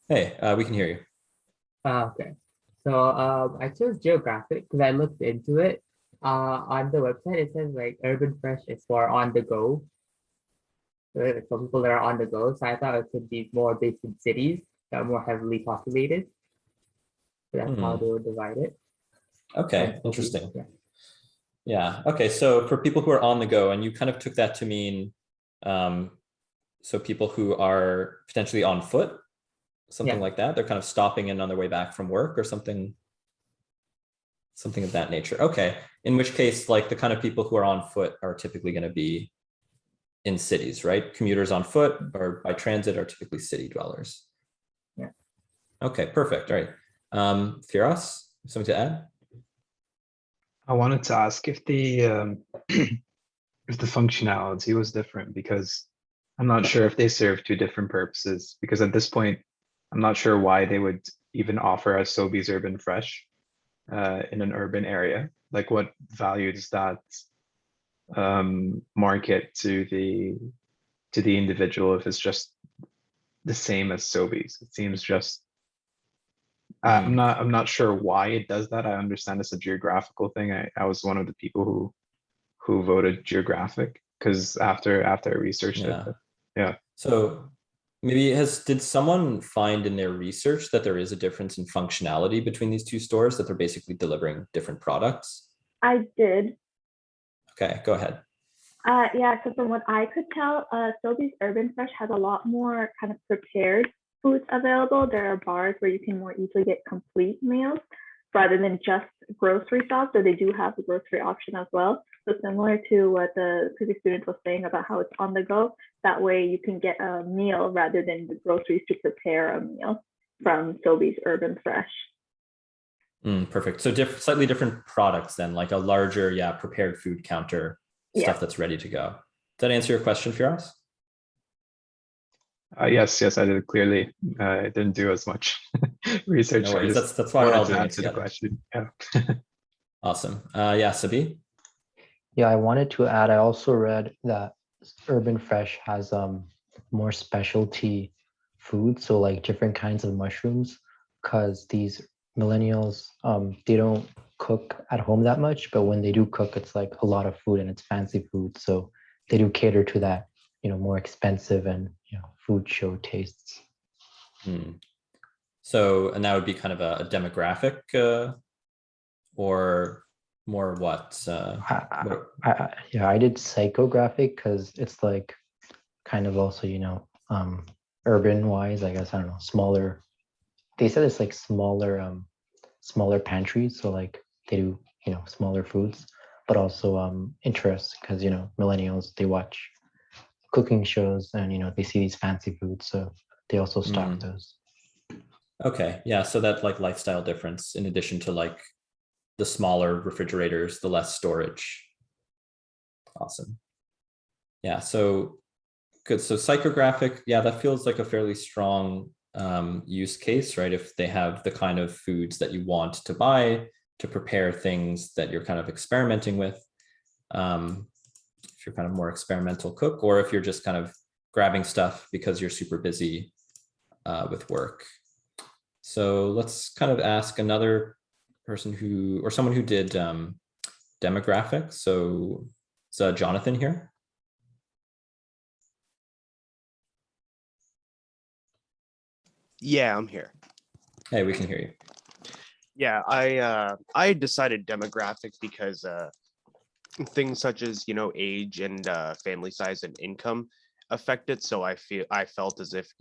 Hey, we can hear you. Okay. So I chose geographic because I looked into it. On the website, it says like Urban Fresh is for on the go. So it's for people that are on the go. So I thought it could be more based in cities that are more heavily populated. So that's how they would divide it. Okay, interesting. Yeah. Yeah. Okay. So for people who are on the go, and you kind of took that to mean, so people who are potentially on foot, something like that. They're kind of stopping in on their way back from work or something of that nature. Okay. In which case, like the kind of people who are on foot are typically going to be in cities, right? Commuters on foot or by transit are typically city dwellers. Yeah. Okay. Perfect. All right. Firas, something to add? I wanted to ask if the if the functionality was different, because I'm not sure if they serve two different purposes, because at this point, I'm not sure why they would even offer us Sobeys Urban Fresh in an urban area. Like what value does that market to the individual if it's just the same as Sobeys. It seems just Mm. I'm not sure why it does that. I understand it's a geographical thing. I was one of the people who voted geographic because after I researched it. Yeah. But yeah. So maybe did someone find in their research that there is a difference in functionality between these two stores, that they're basically delivering different products? I did. Okay, go ahead. Yeah, so from what I could tell, Sobeys Urban Fresh has a lot more kind of prepared foods available. There are bars where you can more easily get complete meals rather than just grocery shops. So they do have the grocery option as well. So similar to what the previous student was saying about how it's on the go, that way you can get a meal rather than the groceries to prepare a meal from Sobeys Urban Fresh. Perfect. So slightly different products then, like a larger, prepared food counter, stuff that's ready to go. Does that answer your question, Firas? Yes, I did. Clearly, I didn't do as much research. No worries. I just That's why we're all wanted to doing it answer the together. question. Yeah. Awesome. Yeah, Sabi? Yeah, I wanted to add, I also read that Urban Fresh has more specialty food, so like different kinds of mushrooms, because these millennials they don't cook at home that much, but when they do cook, it's like a lot of food and it's fancy food. So they do cater to that, more expensive and food show tastes. So, and that would be kind of a demographic or more what? I did psychographic because it's like kind of also, urban wise, I guess, I don't know, smaller. They said it's like smaller pantries. So like they do, smaller foods, but also interests because, millennials, they watch cooking shows and, they see these fancy foods. So they also stock those. Okay. Yeah. So that like lifestyle difference in addition to like the smaller refrigerators, the less storage. Awesome. Yeah. So good. So psychographic, that feels like a fairly strong use case, right? If they have the kind of foods that you want to buy to prepare things that you're kind of experimenting with. If you're kind of more experimental cook, or if you're just kind of grabbing stuff because you're super busy with work. So let's kind of ask another person or someone who did demographics. So is Jonathan here? Yeah, I'm here. Hey, we can hear you. Yeah, I decided demographic because things such as age and family size and income affect it. So I felt as if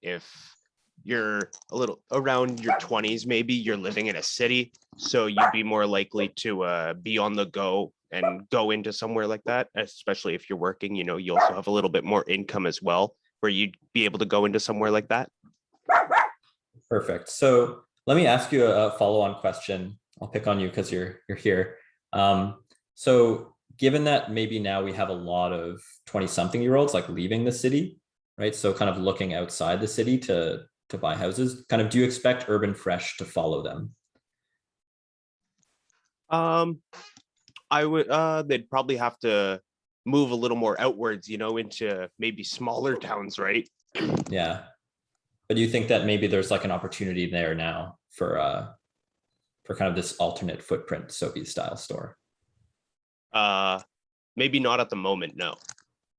if you're a little around your 20s, maybe you're living in a city, so you'd be more likely to be on the go and go into somewhere like that, especially if you're working. You also have a little bit more income as well, where you'd be able to go into somewhere like that. Perfect. So let me ask you a follow-on question. I'll pick on you because you're here. So given that maybe now we have a lot of 20-something-year-olds like leaving the city, right? So kind of looking outside the city to buy houses, kind of do you expect Urban Fresh to follow them? I would they'd probably have to move a little more outwards, into maybe smaller towns, right? Yeah. But do you think that maybe there's like an opportunity there now for kind of this alternate footprint Sobeys style store? Maybe not at the moment, no.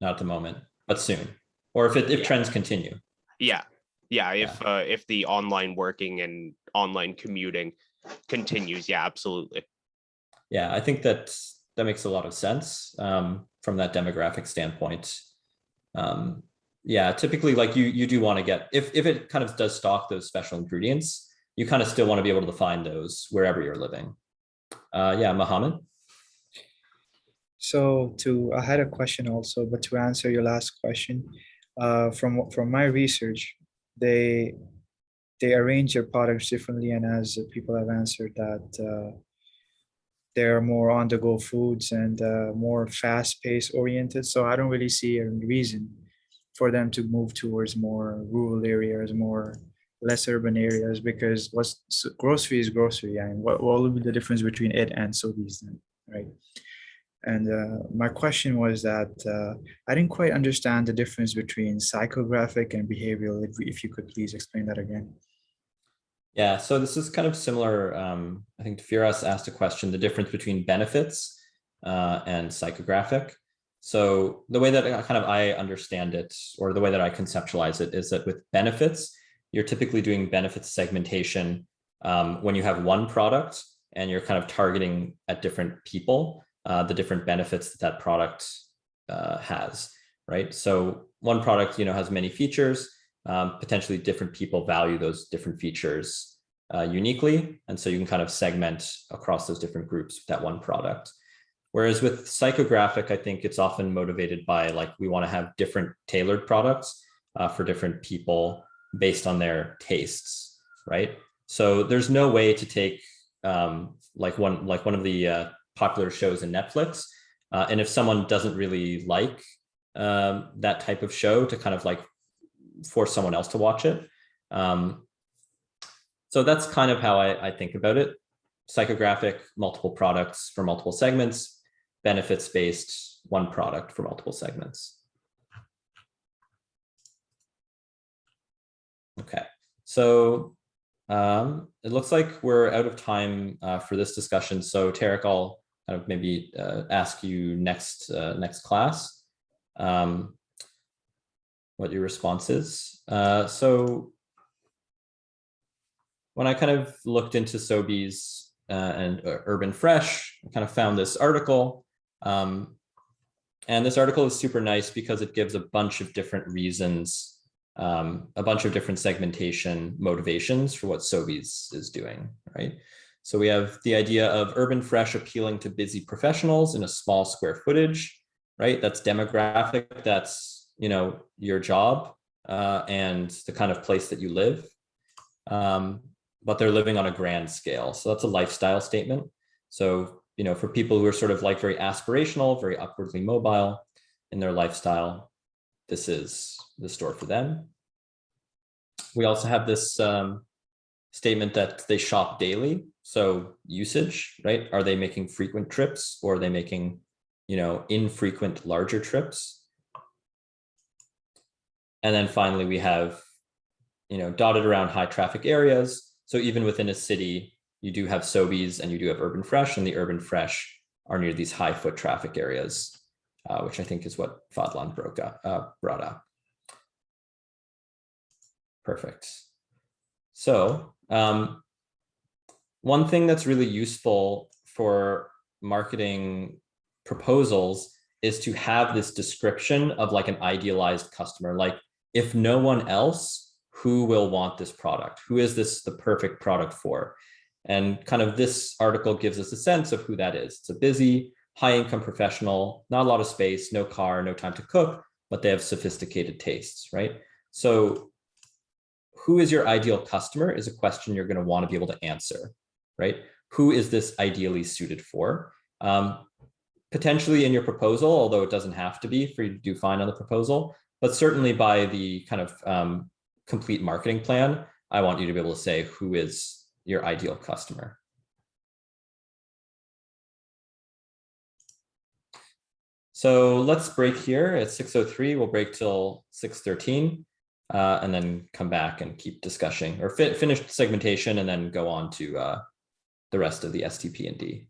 Not at the moment, but soon. Or if trends continue. Yeah. If the online working and online commuting continues, yeah, absolutely. Yeah, I think that makes a lot of sense from that demographic standpoint. Yeah, typically like you do want to get, if it kind of does stock those special ingredients, you kind of still want to be able to find those wherever you're living. Yeah, Mohammed. So I had a question also, but to answer your last question, from my research, they arrange their products differently, and as people have answered that they're more on-the-go foods and more fast-paced oriented. So I don't really see a reason for them to move towards more rural areas, more less urban areas, because grocery is grocery, and what will be the difference between it and Sobeys then, right? And my question was that I didn't quite understand the difference between psychographic and behavioral. If you could please explain that again. Yeah, so this is kind of similar. I think Firas asked a question, the difference between benefits and psychographic. So the way that I understand it, or the way that I conceptualize it, is that with benefits, you're typically doing benefits segmentation when you have one product and you're kind of targeting at different people, the different benefits that that product has, right? So one product, has many features. Potentially different people value those different features uniquely. And so you can kind of segment across those different groups with that one product. Whereas with psychographic, I think it's often motivated by like, we want to have different tailored products for different people based on their tastes, right? So there's no way to take like one of the popular shows in Netflix. And if someone doesn't really like that type of show, to kind of like force someone else to watch it. So that's kind of how I think about it. Psychographic, multiple products for multiple segments, benefits-based, one product for multiple segments. Okay, so it looks like we're out of time for this discussion. So Tarek, I'll kind of maybe ask you next class what your response is. So when I kind of looked into Sobeys and Urban Fresh, I kind of found this article. And this article is super nice because it gives a bunch of different reasons, a bunch of different segmentation motivations for what Sobeys is doing, right? So we have the idea of Urban Fresh appealing to busy professionals in a small square footage, right? That's demographic, that's, your job and the kind of place that you live. But they're living on a grand scale. So that's a lifestyle statement. So, for people who are sort of like very aspirational, very upwardly mobile in their lifestyle, this is the store for them. We also have this statement that they shop daily. So usage, right? Are they making frequent trips, or are they making, infrequent larger trips? And then finally, we have, dotted around high traffic areas. So even within a city, you do have Sobeys and you do have Urban Fresh, and the Urban Fresh are near these high foot traffic areas, which I think is what Fadlan brought up. Perfect. So one thing that's really useful for marketing proposals is to have this description of like an idealized customer. Like, if no one else, who will want this product? Who is this the perfect product for? And kind of this article gives us a sense of who that is. It's a busy, high income professional, not a lot of space, no car, no time to cook, but they have sophisticated tastes, right? So who is your ideal customer is a question you're going to want to be able to answer, right? Who is this ideally suited for? Potentially in your proposal, although it doesn't have to be for you to do fine on the proposal, but certainly by the kind of complete marketing plan, I want you to be able to say who is your ideal customer. So let's break here at 6:03. We'll break till 6:13 and then come back and keep discussing, or finish segmentation and then go on to the rest of the STP and D.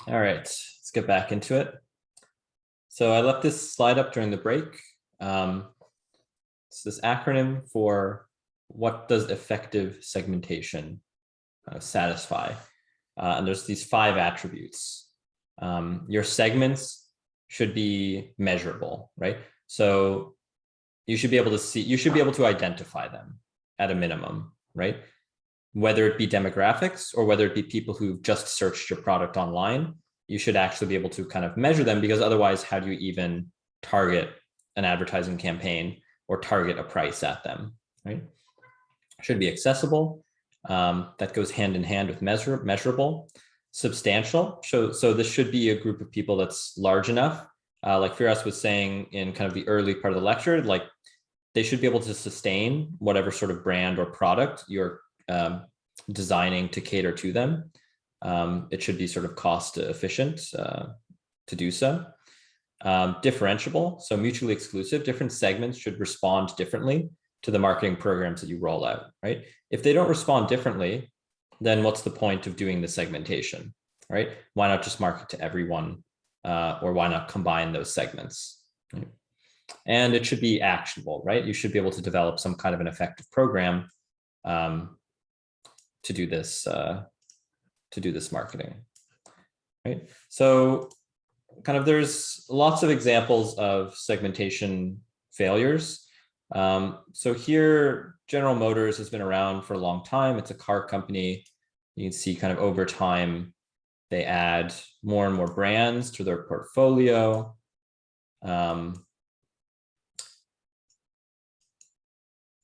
All right, let's get back into it. So I left this slide up during the break. It's this acronym for what does effective segmentation satisfy? And there's these 5 attributes. Your segments should be measurable, right? So you should be able to see, you should be able to identify them at a minimum, right? Whether it be demographics or whether it be people who've just searched your product online, you should actually be able to kind of measure them, because otherwise, how do you even target an advertising campaign or target a price at them, right? Should be accessible. That goes hand in hand with measurable. Substantial. So this should be a group of people that's large enough. Like Firas was saying in kind of the early part of the lecture, like they should be able to sustain whatever sort of brand or product you're designing to cater to them. It should be sort of cost efficient to do so. Differentiable, so mutually exclusive. Different segments should respond differently to the marketing programs that you roll out, right? If they don't respond differently, then what's the point of doing the segmentation, right? Why not just market to everyone, or why not combine those segments? Right? And it should be actionable, right? You should be able to develop some kind of an effective program to do this marketing, right? So kind of there's lots of examples of segmentation failures. So here, General Motors has been around for a long time. It's a car company. You can see kind of over time, they add more and more brands to their portfolio. And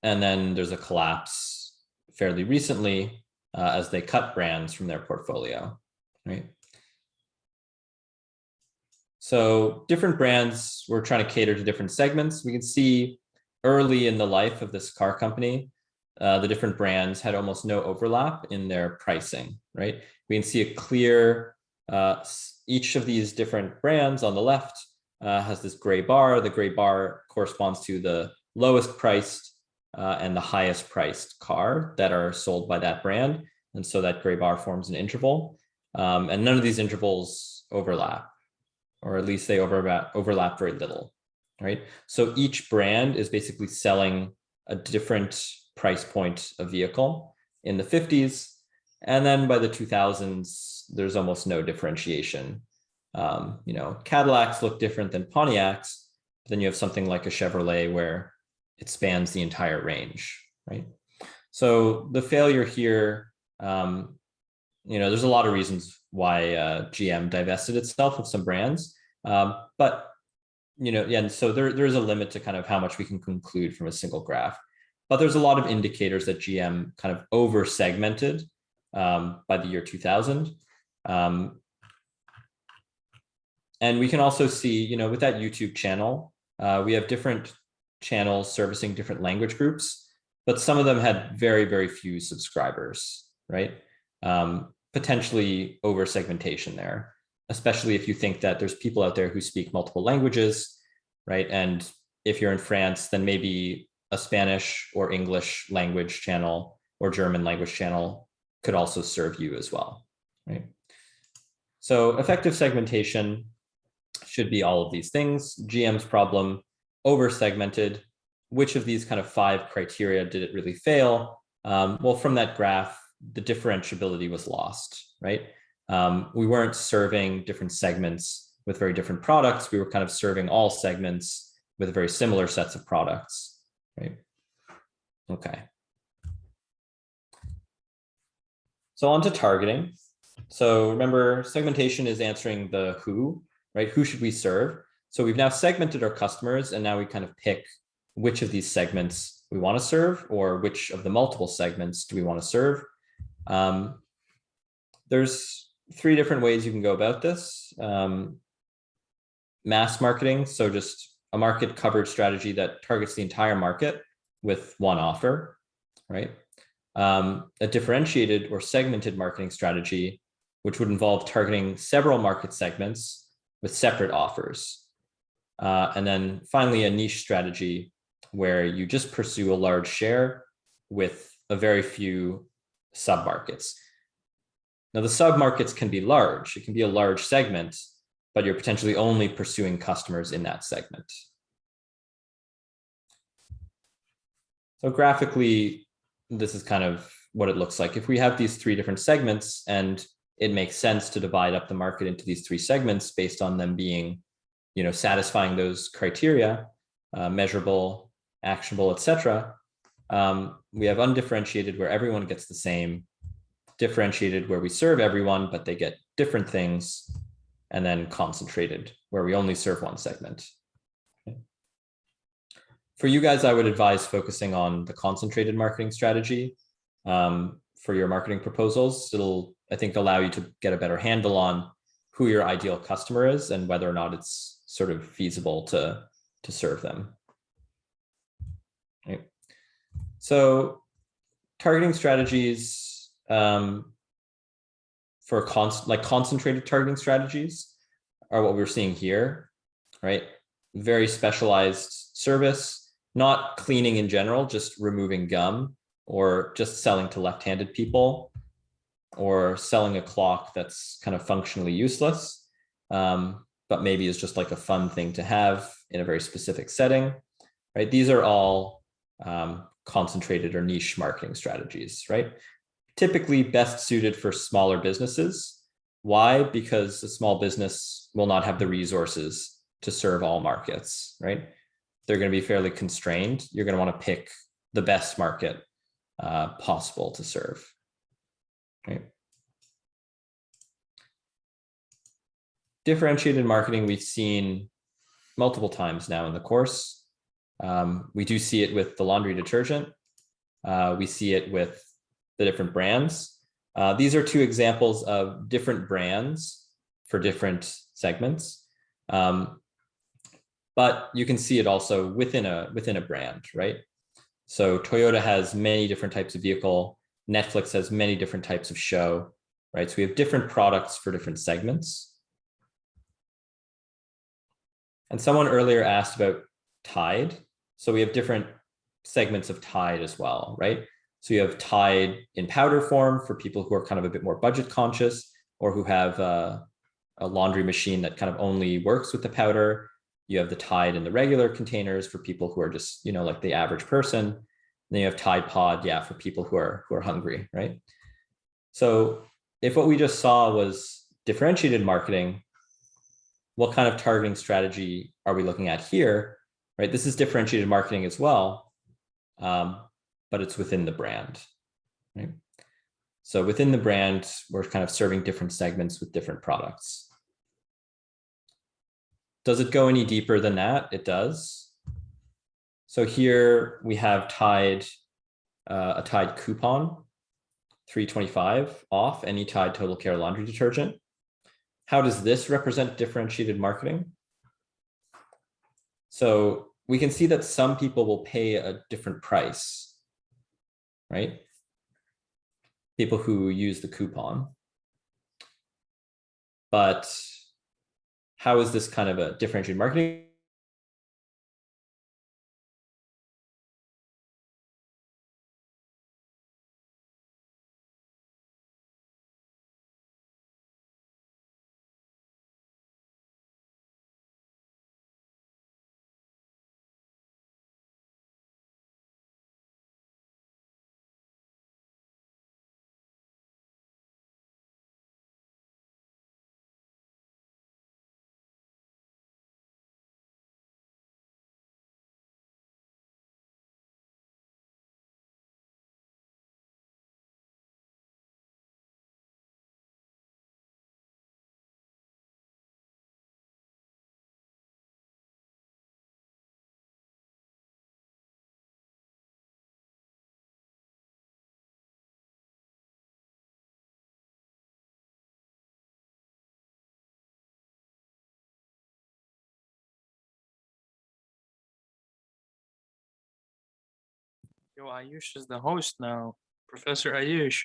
then there's a collapse fairly recently as they cut brands from their portfolio, right? So different brands were trying to cater to different segments. We can see early in the life of this car company, the different brands had almost no overlap in their pricing, right? We can see a clear, each of these different brands on the left has this gray bar. The gray bar corresponds to the lowest priced and the highest priced car that are sold by that brand. And so that gray bar forms an interval. And none of these intervals overlap, or at least they overlap very little, right? So each brand is basically selling a different price point of vehicle in the 50s. And then by the 2000s, there's almost no differentiation. You know, Cadillacs look different than Pontiacs. Then you have something like a Chevrolet where it spans the entire range, right? So the failure here, you know, there's a lot of reasons why GM divested itself of some brands, but you know, yeah, and so there is a limit to kind of how much we can conclude from a single graph. But there's a lot of indicators that GM kind of over segmented by the year 2000. And we can also see, you know, with that YouTube channel, we have different channels servicing different language groups, but some of them had very, very few subscribers, right? Potentially over segmentation there, especially if you think that there's people out there who speak multiple languages, right? And if you're in France, then maybe a Spanish or English language channel or German language channel could also serve you as well, right? So effective segmentation should be all of these things. GM's problem, over segmented. Which of these kind of 5 criteria did it really fail? Well, from that graph, the differentiability was lost, right? We weren't serving different segments with very different products. We were kind of serving all segments with very similar sets of products, right? Okay. So on to targeting. So remember, segmentation is answering the who, right? Who should we serve? So we've now segmented our customers, and now we kind of pick which of these segments we want to serve, or which of the multiple segments do we want to serve. There's 3 different ways you can go about this. Mass marketing, so just a market coverage strategy that targets the entire market with one offer, right? A differentiated or segmented marketing strategy, which would involve targeting several market segments with separate offers. And then finally, a niche strategy where you just pursue a large share with a very few sub-markets. Now the submarkets can be large. It can be a large segment, but you're potentially only pursuing customers in that segment. So graphically, this is kind of what it looks like. If we have these three different segments and it makes sense to divide up the market into these three segments based on them being, satisfying those criteria, measurable, actionable, etc. We have undifferentiated where everyone gets the same, differentiated where we serve everyone, but they get different things, and then concentrated where we only serve one segment. Okay. For you guys, I would advise focusing on the concentrated marketing strategy for your marketing proposals. It'll, I think, allow you to get a better handle on who your ideal customer is and whether or not it's sort of feasible to serve them. Okay. So targeting strategies for concentrated targeting strategies are what we're seeing here, right? Very specialized service, not cleaning in general, just removing gum, or just selling to left-handed people, or selling a clock that's kind of functionally useless, but maybe is just like a fun thing to have in a very specific setting, right? These are all concentrated or niche marketing strategies, right? Typically best suited for smaller businesses. Why? Because a small business will not have the resources to serve all markets, right? They're going to be fairly constrained. You're going to want to pick the best market possible to serve, right? Differentiated marketing we've seen multiple times now in the course. We do see it with the laundry detergent. We see it with the different brands. These are two examples of different brands for different segments. But you can see it also within a brand, right? So Toyota has many different types of vehicle. Netflix has many different types of show, right? So we have different products for different segments. And someone earlier asked about Tide. So we have different segments of Tide as well, right? So you have Tide in powder form for people who are kind of a bit more budget conscious, or who have a laundry machine that kind of only works with the powder. You have the Tide in the regular containers for people who are just, like the average person. And then you have Tide Pod, yeah, for people who are hungry, right? So if what we just saw was differentiated marketing, what kind of targeting strategy are we looking at here, right? This is differentiated marketing as well, but it's within the brand, right? So within the brand, we're kind of serving different segments with different products. Does it go any deeper than that? It does. So here we have Tide, a Tide coupon, $3.25 off any Tide Total Care laundry detergent. How does this represent differentiated marketing? So we can see that some people will pay a different price, right? People who use the coupon. But how is this kind of a differentiated marketing? Yo, Ayush is the host now. Professor Ayush.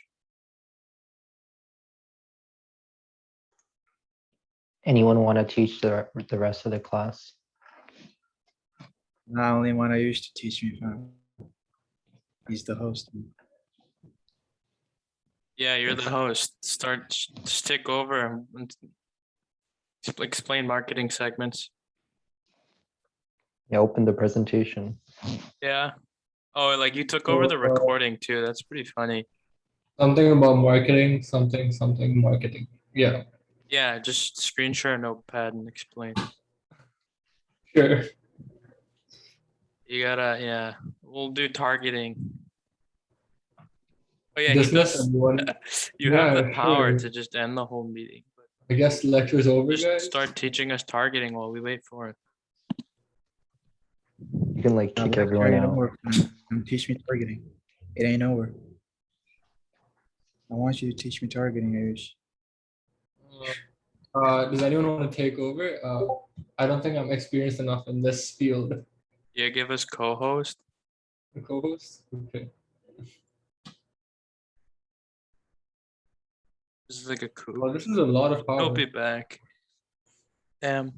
Anyone want to teach the rest of the class? I only want Ayush to teach me. He's the host. Yeah, you're the host. Just take over and explain marketing segments. Yeah, open the presentation. Yeah. Oh, like you took over the recording too. That's pretty funny. Something about marketing, something marketing. Yeah, Yeah, just screen share a notepad and explain. sure. You gotta, yeah. We'll do targeting. Oh yeah, he Dismiss does. everyone. You have the Yeah, power sure. to just end the whole meeting. I guess lecture's over, Just guys. start teaching us targeting while we wait for it. You can like kick Lecture everyone ain't out. over. Teach me targeting. It ain't over. I want you to teach me targeting, Ayush. Does anyone want to take over? I don't think I'm experienced enough in this field. Yeah, give us co-host. The co-host? Okay. This is like a coup. Well, this is a lot of He'll power. be back. Damn.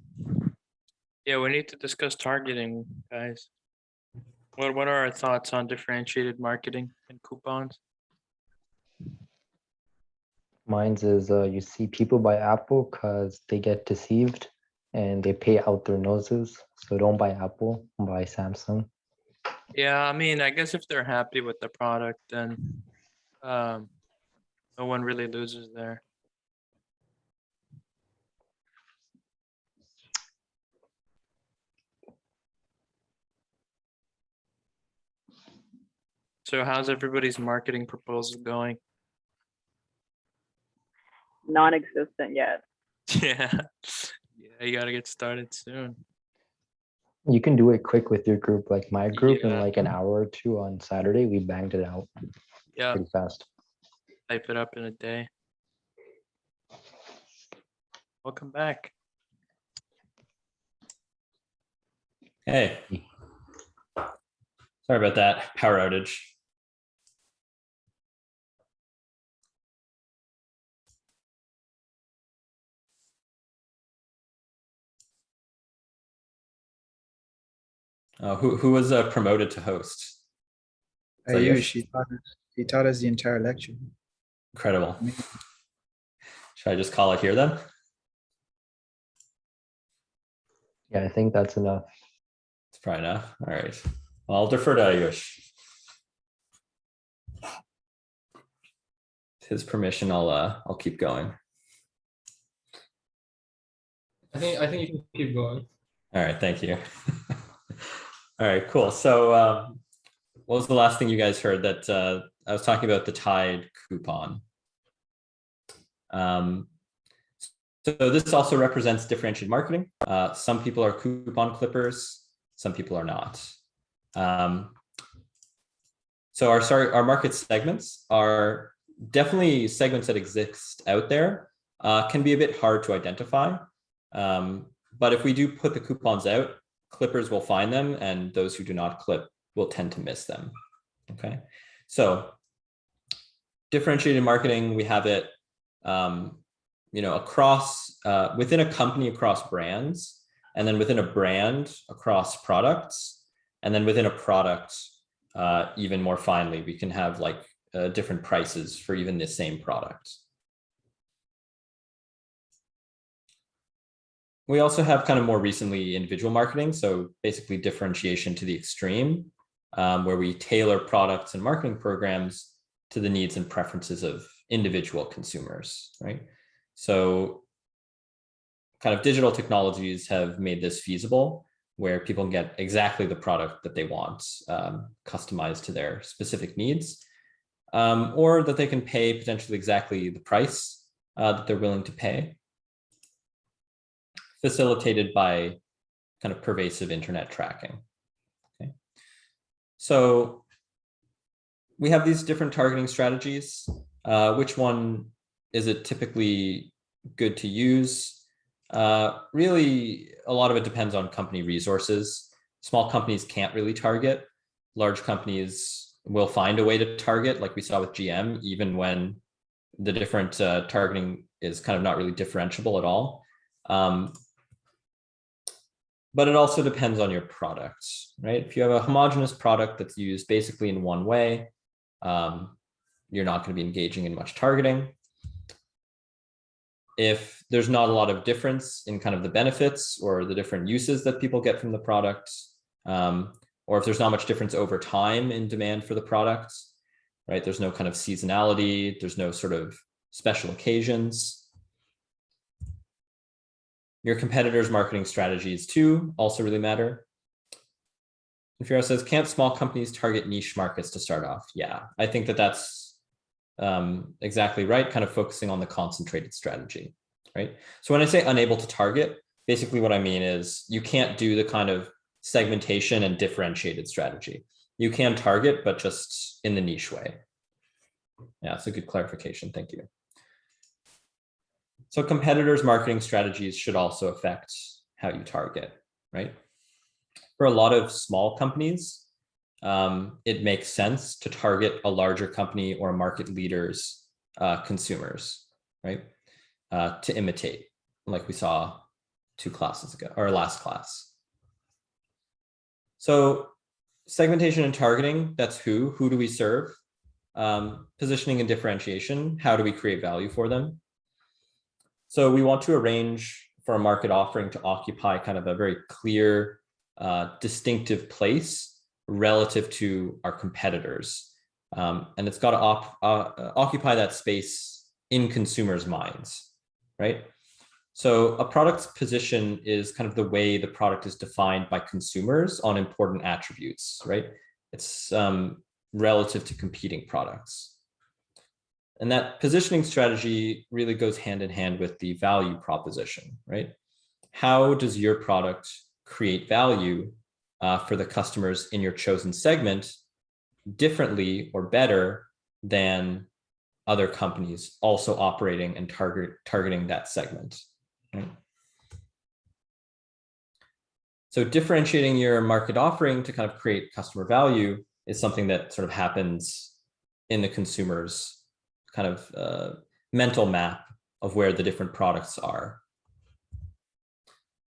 Yeah, we need to discuss targeting, guys. What are our thoughts on differentiated marketing and coupons? Mine's is you see people buy Apple because they get deceived and they pay out their noses. So don't buy Apple, buy Samsung. Yeah, I mean, I guess if they're happy with the product, then no one really loses there. So how's everybody's marketing proposal going? Non-existent yet. Yeah. Yeah, you gotta get started soon. You can do it quick with your group. Like my group in Yeah. like an hour or two on Saturday, we banged it out Yeah, pretty fast. type it up in a day. Welcome back. Hey. Sorry about that power outage. Who was promoted to host? Is that you? Ayush, he taught us the entire lecture. Incredible. Should I just call it here then? Yeah, I think that's enough. It's probably enough. All right. Well, I'll defer to Ayush. With his permission, I'll keep going. I think you can keep going. All right, thank you. All right, cool. So what was the last thing you guys heard? That I was talking about the Tide coupon. So this also represents differentiated marketing. Some people are coupon clippers, some people are not. So our market segments are definitely segments that exist out there, can be a bit hard to identify. But if we do put the coupons out, clippers will find them, and those who do not clip will tend to miss them. Okay, so differentiated marketing, we have it, across within a company across brands, and then within a brand across products, and then within a product, even more finely, we can have like different prices for even the same product. We also have kind of more recently individual marketing. So basically differentiation to the extreme, where we tailor products and marketing programs to the needs and preferences of individual consumers, right? So kind of digital technologies have made this feasible, where people can get exactly the product that they want, customized to their specific needs, or that they can pay potentially exactly the price that they're willing to pay, facilitated by kind of pervasive internet tracking. Okay. So we have these different targeting strategies. Which one is it typically good to use? Really, a lot of it depends on company resources. Small companies can't really target. Large companies will find a way to target, like we saw with GM, even when the different targeting is kind of not really differentiable at all. But it also depends on your products, right? If you have a homogeneous product that's used basically in one way, you're not going to be engaging in much targeting. If there's not a lot of difference in kind of the benefits or the different uses that people get from the product, or if there's not much difference over time in demand for the product, right? There's no kind of seasonality, there's no sort of special occasions. Your competitors' marketing strategies too also really matter. And Fiora says, can't small companies target niche markets to start off? Yeah, I think that that's exactly right, kind of focusing on the concentrated strategy, right? So when I say unable to target, basically what I mean is you can't do the kind of segmentation and differentiated strategy. You can target, but just in the niche way. Yeah, it's a good clarification. Thank you. So competitors' marketing strategies should also affect how you target, right? For a lot of small companies, it makes sense to target a larger company or a market leader's consumers, right? To imitate, like we saw 2 classes ago, or last class. So segmentation and targeting, that's who do we serve? Positioning and differentiation, how do we create value for them? So we want to arrange for a market offering to occupy kind of a very clear, distinctive place relative to our competitors. And it's got to occupy that space in consumers' minds, right? So a product's position is kind of the way the product is defined by consumers on important attributes, right? It's relative to competing products. And that positioning strategy really goes hand in hand with the value proposition, right? How does your product create value for the customers in your chosen segment differently or better than other companies also operating and targeting that segment, right? So differentiating your market offering to kind of create customer value is something that sort of happens in the consumer's kind of mental map of where the different products are.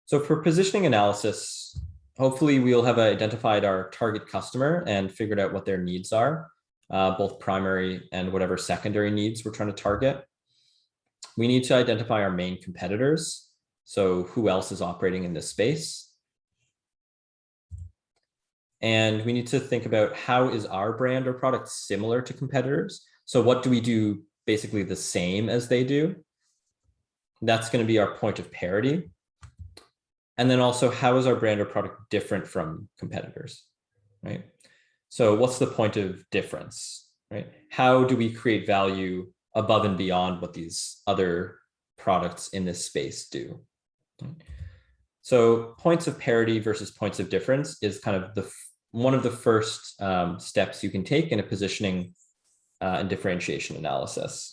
So for positioning analysis, hopefully we'll have identified our target customer and figured out what their needs are, both primary and whatever secondary needs we're trying to target. We need to identify our main competitors. So who else is operating in this space? And we need to think about how is our brand or product similar to competitors? So what do we do basically the same as they do? That's going to be our point of parity. And then also, how is our brand or product different from competitors, right? So what's the point of difference, right? How do we create value above and beyond what these other products in this space do? So points of parity versus points of difference is kind of one of the first steps you can take in a positioning and differentiation analysis.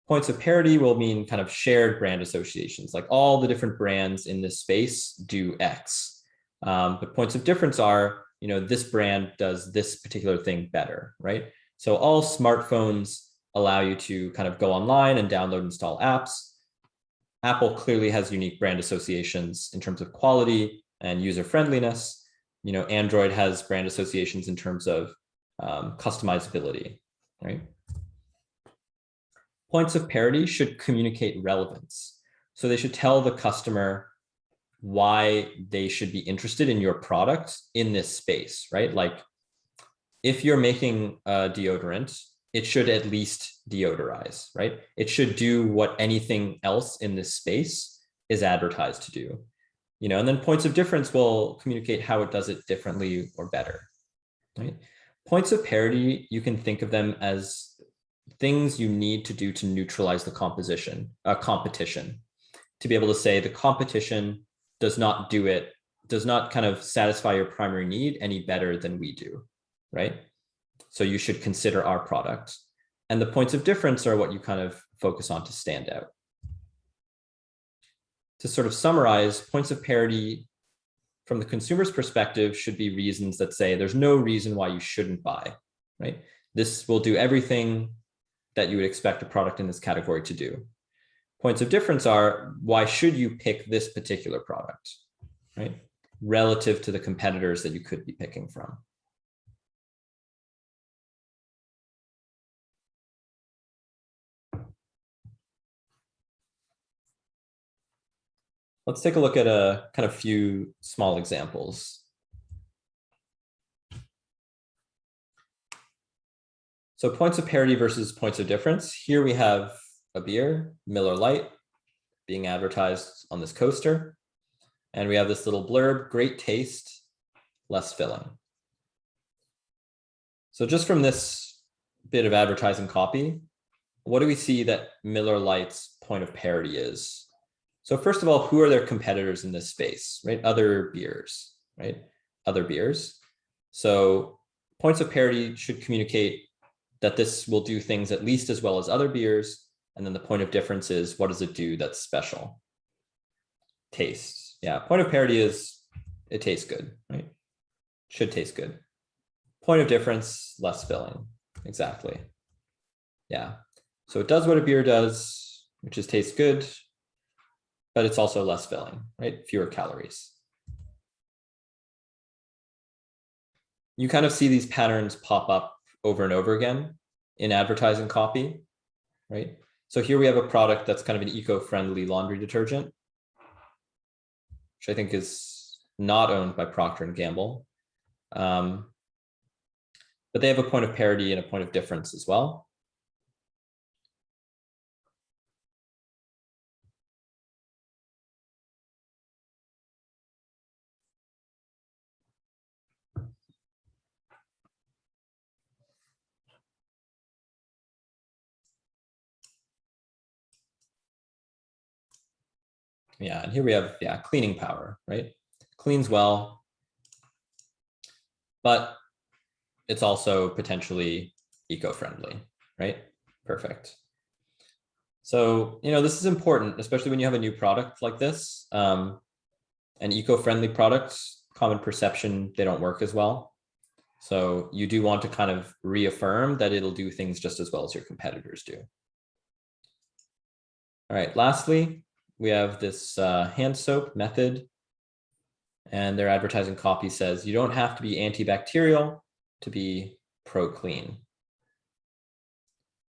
Points of parity will mean kind of shared brand associations, like all the different brands in this space do X. But points of difference are, this brand does this particular thing better, right? So all smartphones allow you to kind of go online and download and install apps. Apple clearly has unique brand associations in terms of quality and user friendliness. Android has brand associations in terms of customizability, right? Points of parity should communicate relevance. So they should tell the customer why they should be interested in your product in this space, right? Like if you're making a deodorant, it should at least deodorize, right? It should do what anything else in this space is advertised to do. And then points of difference will communicate how it does it differently or better, right? Points of parity, you can think of them as things you need to do to neutralize the competition, to be able to say the competition does not kind of satisfy your primary need any better than we do, right? So you should consider our product. And the points of difference are what you kind of focus on to stand out. To sort of summarize, points of parity from the consumer's perspective should be reasons that say there's no reason why you shouldn't buy, right? This will do everything that you would expect a product in this category to do. Points of difference are, why should you pick this particular product, right? Relative to the competitors that you could be picking from. Let's take a look at a kind of few small examples. So points of parity versus points of difference. Here we have a beer, Miller Lite, being advertised on this coaster. And we have this little blurb, great taste, less filling. So just from this bit of advertising copy, what do we see that Miller Lite's point of parity is? So first of all, who are their competitors in this space, right? Other beers, right? Other beers. So points of parity should communicate that this will do things at least as well as other beers. And then the point of difference is, what does it do that's special? Taste. Yeah, point of parity is it tastes good, right? Should taste good. Point of difference, less filling. Exactly. Yeah. So it does what a beer does, which is taste good, but it's also less filling, right? Fewer calories. You kind of see these patterns pop up over and over again in advertising copy, right? So here we have a product that's kind of an eco-friendly laundry detergent, which I think is not owned by Procter & Gamble. But they have a point of parity and a point of difference as well. Yeah, and here we have, yeah, cleaning power, right? Cleans well, but it's also potentially eco-friendly, right? Perfect. So, this is important, especially when you have a new product like this. An eco-friendly product, common perception, they don't work as well. So you do want to kind of reaffirm that it'll do things just as well as your competitors do. All right, lastly, we have this hand soap method, and their advertising copy says you don't have to be antibacterial to be pro-clean.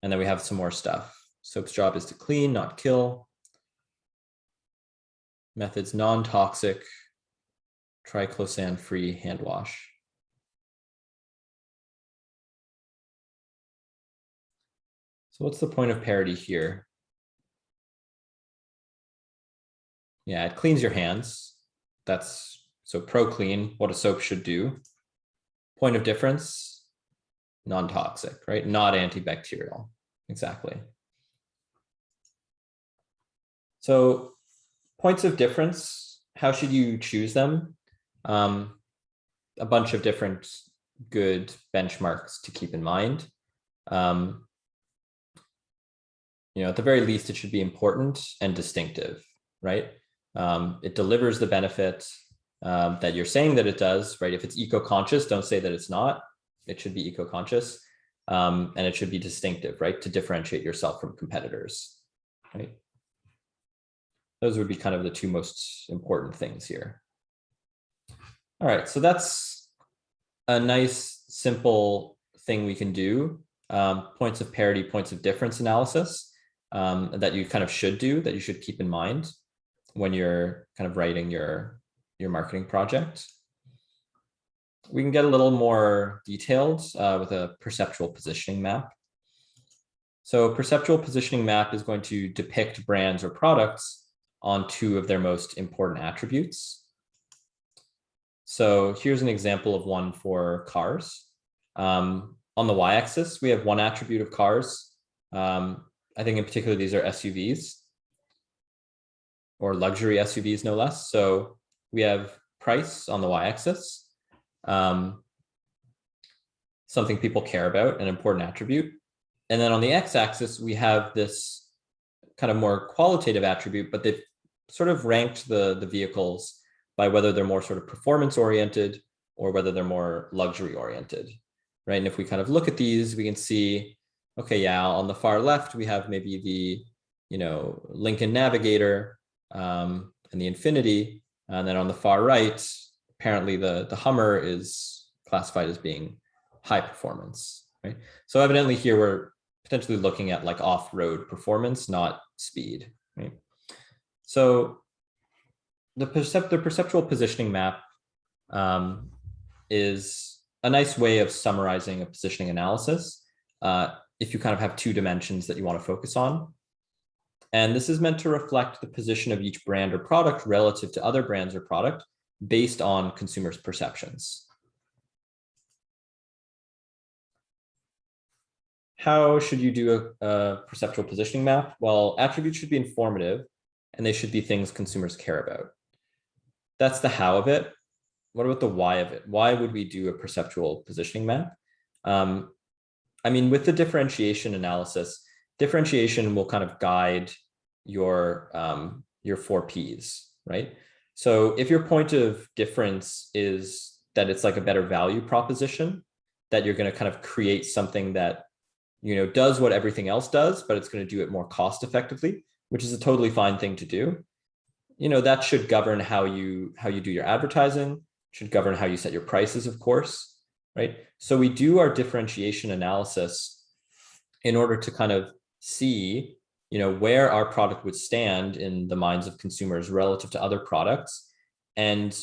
And then we have some more stuff. Soap's job is to clean, not kill. Methods non-toxic, triclosan-free hand wash. So what's the point of parity here? Yeah, it cleans your hands. That's so pro-clean, what a soap should do. Point of difference, non-toxic, right? Not antibacterial, exactly. So points of difference, how should you choose them? A bunch of different good benchmarks to keep in mind. At the very least, it should be important and distinctive, right? It delivers the benefit that you're saying that it does, right? If it's eco-conscious, don't say that it's not. It should be eco-conscious, and it should be distinctive, right? To differentiate yourself from competitors, right? Those would be kind of the two most important things here. All right, so that's a nice, simple thing we can do. Points of parity, points of difference analysis that you kind of should do, that you should keep in mind when you're kind of writing your marketing project. We can get a little more detailed with a perceptual positioning map. So perceptual positioning map is going to depict brands or products on two of their most important attributes. So here's an example of one for cars. On the y-axis, we have one attribute of cars. I think in particular, these are SUVs or luxury SUVs, no less. So we have price on the y-axis, something people care about, an important attribute. And then on the x-axis, we have this kind of more qualitative attribute, but they've sort of ranked the vehicles by whether they're more sort of performance oriented or whether they're more luxury oriented, right? And if we kind of look at these, we can see, okay, yeah, on the far left, we have maybe the, Lincoln Navigator and the Infinity. And then on the far right, apparently the Hummer is classified as being high performance, right? So evidently here we're potentially looking at like off-road performance, not speed, right? So the perceptual positioning map is a nice way of summarizing a positioning analysis if you kind of have two dimensions that you want to focus on. And this is meant to reflect the position of each brand or product relative to other brands or product based on consumers' perceptions. How should you do a perceptual positioning map? Well, attributes should be informative and they should be things consumers care about. That's the how of it. What about the why of it? Why would we do a perceptual positioning map? I mean, with the differentiation analysis, differentiation will kind of guide your 4Ps, right? So if your point of difference is that it's like a better value proposition, that you're going to kind of create something that, you know, does what everything else does, but it's going to do it more cost effectively, which is a totally fine thing to do. You know, that should govern how you do your advertising, should govern how you set your prices, of course, right? So we do our differentiation analysis in order to kind of see, you know, where our product would stand in the minds of consumers relative to other products. And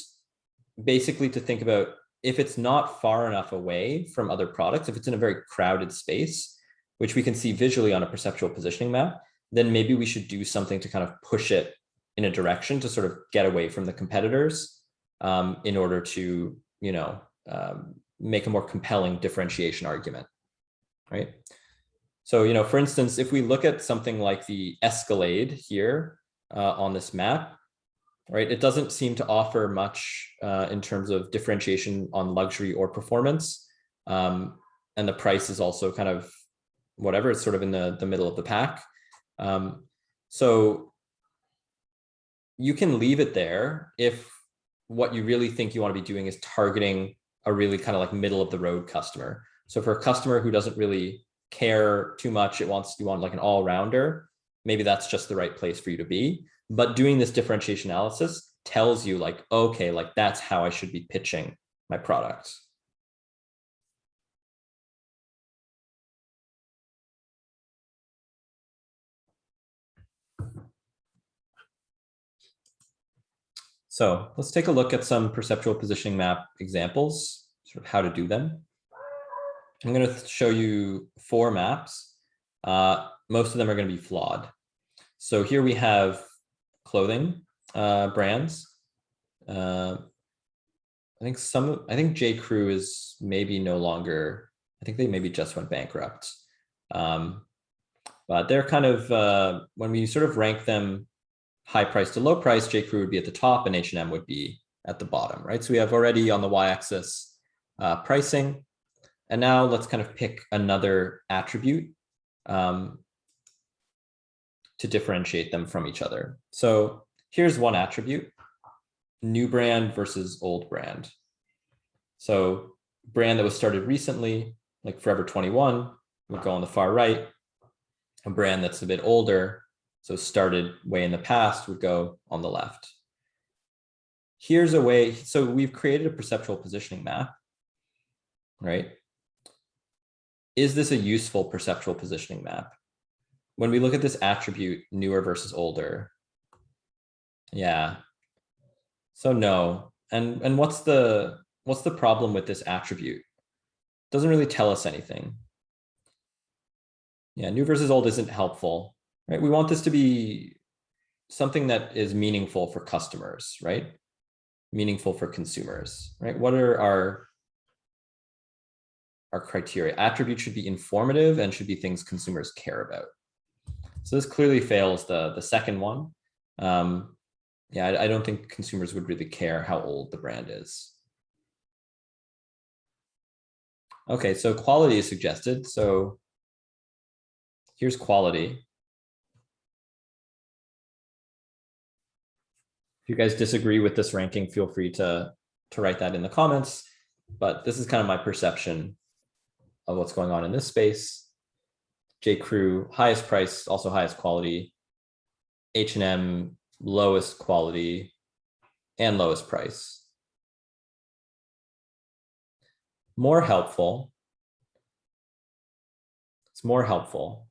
basically to think about if it's not far enough away from other products, if it's in a very crowded space, which we can see visually on a perceptual positioning map, then maybe we should do something to kind of push it in a direction to sort of get away from the competitors in order to, you know, make a more compelling differentiation argument, right? So, you know, for instance, if we look at something like the Escalade here on this map, right, it doesn't seem to offer much in terms of differentiation on luxury or performance. And the price is also kind of whatever, it's sort of in the middle of the pack. So you can leave it there if what you really think you want to be doing is targeting a really kind of like middle of the road customer. So for a customer who doesn't really care too much, you want like an all-rounder, maybe that's just the right place for you to be. But doing this differentiation analysis tells you like, okay, like that's how I should be pitching my product. So let's take a look at some perceptual positioning map examples, sort of how to do them. I'm going to show you 4 maps. Most of them are going to be flawed. So here we have clothing brands. I think J. Crew is maybe no longer, I think they maybe just went bankrupt. But they're kind of, when we sort of rank them high price to low price, J. Crew would be at the top and H&M would be at the bottom, right? So we have already on the y-axis pricing. And now let's kind of pick another attribute to differentiate them from each other. So here's one attribute, new brand versus old brand. So brand that was started recently, like Forever 21, would go on the far right. A brand that's a bit older, so started way in the past, would go on the left. Here's a way, so we've created a perceptual positioning map, right? Is this a useful perceptual positioning map? When we look at this attribute, newer versus older, yeah. So no, and what's the problem with this attribute? Doesn't really tell us anything. Yeah, new versus old isn't helpful, right? We want this to be something that is meaningful for customers, right? Meaningful for consumers, right? What are our criteria? Attributes should be informative and should be things consumers care about. So this clearly fails the second one. Yeah, I don't think consumers would really care how old the brand is. Okay, so quality is suggested. So here's quality. If you guys disagree with this ranking, feel free to write that in the comments. But this is kind of my perception of what's going on in this space. J. Crew, highest price, also highest quality. H&M, lowest quality and lowest price. More helpful. It's more helpful.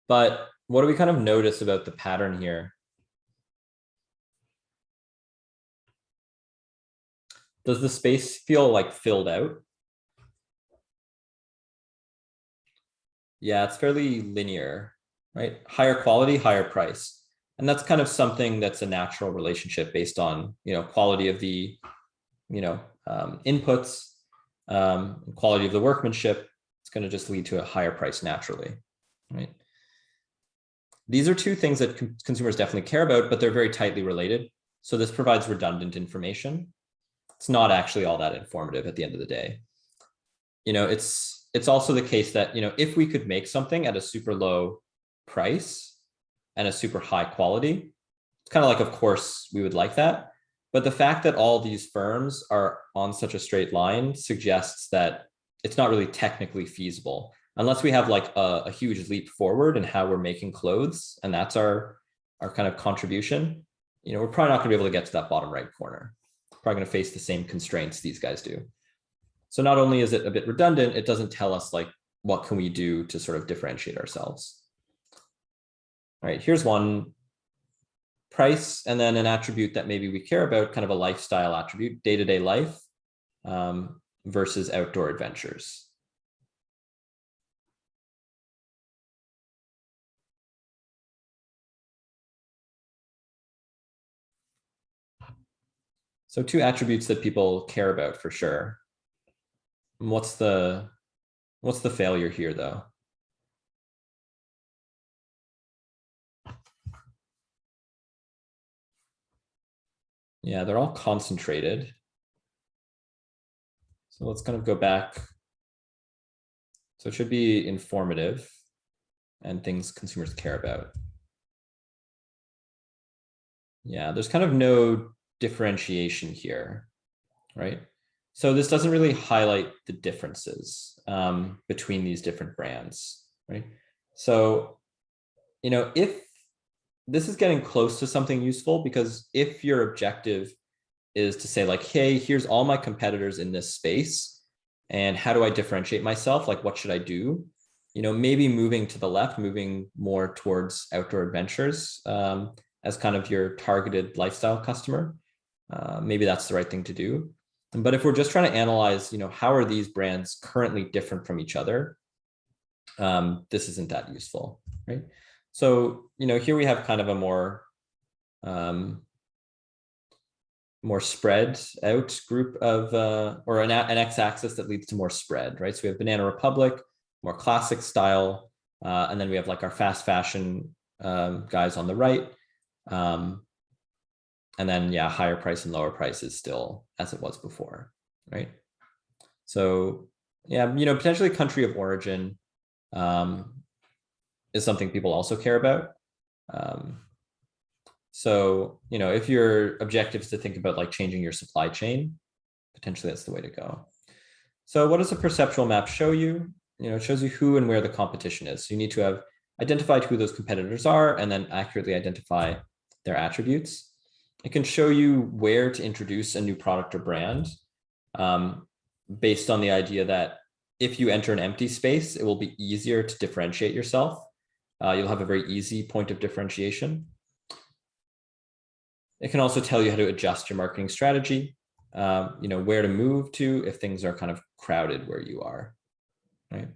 But what do we kind of notice about the pattern here? Does the space feel like filled out? Yeah, it's fairly linear, right? Higher quality, higher price. And that's kind of something that's a natural relationship based on, quality of the, inputs, quality of the workmanship. It's going to just lead to a higher price naturally, right? These are two things that consumers definitely care about, but they're very tightly related. So this provides redundant information. It's not actually all that informative at the end of the day. It's also the case that, if we could make something at a super low price and a super high quality, it's kind of like, of course, we would like that. But the fact that all these firms are on such a straight line suggests that it's not really technically feasible unless we have like a huge leap forward in how we're making clothes. And that's our kind of contribution. We're probably not gonna be able to get to that bottom right corner. Probably gonna face the same constraints these guys do. So not only is it a bit redundant, it doesn't tell us like, what can we do to sort of differentiate ourselves? All right, here's one: price, and then an attribute that maybe we care about, kind of a lifestyle attribute, day-to-day life versus outdoor adventures. So two attributes that people care about for sure. What's the failure here though? Yeah, they're all concentrated. So let's kind of go back. So it should be informative and things consumers care about. Yeah, there's kind of no differentiation here, right? So this doesn't really highlight the differences between these different brands, right? So, if this is getting close to something useful, because if your objective is to say like, hey, here's all my competitors in this space, and how do I differentiate myself? Like, what should I do? Maybe moving to the left, moving more towards outdoor adventures as kind of your targeted lifestyle customer. Maybe that's the right thing to do. But if we're just trying to analyze, how are these brands currently different from each other? This isn't that useful, right? So, here we have kind of a more spread out group of, or an x-axis that leads to more spread, right? So we have Banana Republic, more classic style, and then we have like our fast fashion guys on the right. And then, yeah, higher price and lower price is still as it was before, right? So, yeah, potentially country of origin is something people also care about. So, if your objective is to think about like changing your supply chain, potentially that's the way to go. So what does a perceptual map show you? It shows you who and where the competition is. So you need to have identified who those competitors are and then accurately identify their attributes. It can show you where to introduce a new product or brand based on the idea that if you enter an empty space, it will be easier to differentiate yourself. You'll have a very easy point of differentiation. It can also tell you how to adjust your marketing strategy, where to move to if things are kind of crowded where you are, right?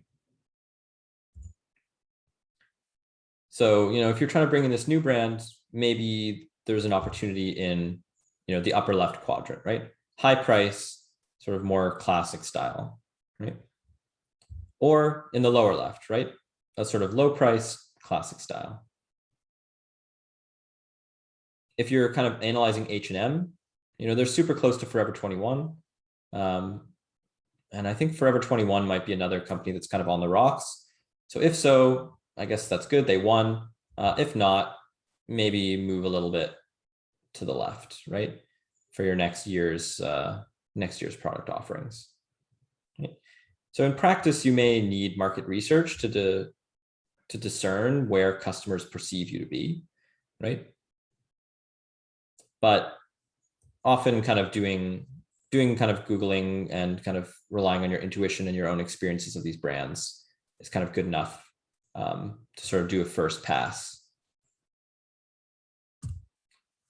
So, if you're trying to bring in this new brand, maybe there's an opportunity in, the upper left quadrant, right? High price, sort of more classic style, right? Or in the lower left, right? A sort of low price, classic style. If you're kind of analyzing H&M, they're super close to Forever 21. And I think Forever 21 might be another company that's kind of on the rocks. So if so, I guess that's good. They won. If not, maybe move a little bit to the left, right? For your next year's product offerings. Right? So in practice, you may need market research to discern where customers perceive you to be, right? But often kind of doing kind of Googling and kind of relying on your intuition and your own experiences of these brands is kind of good enough to sort of do a first pass.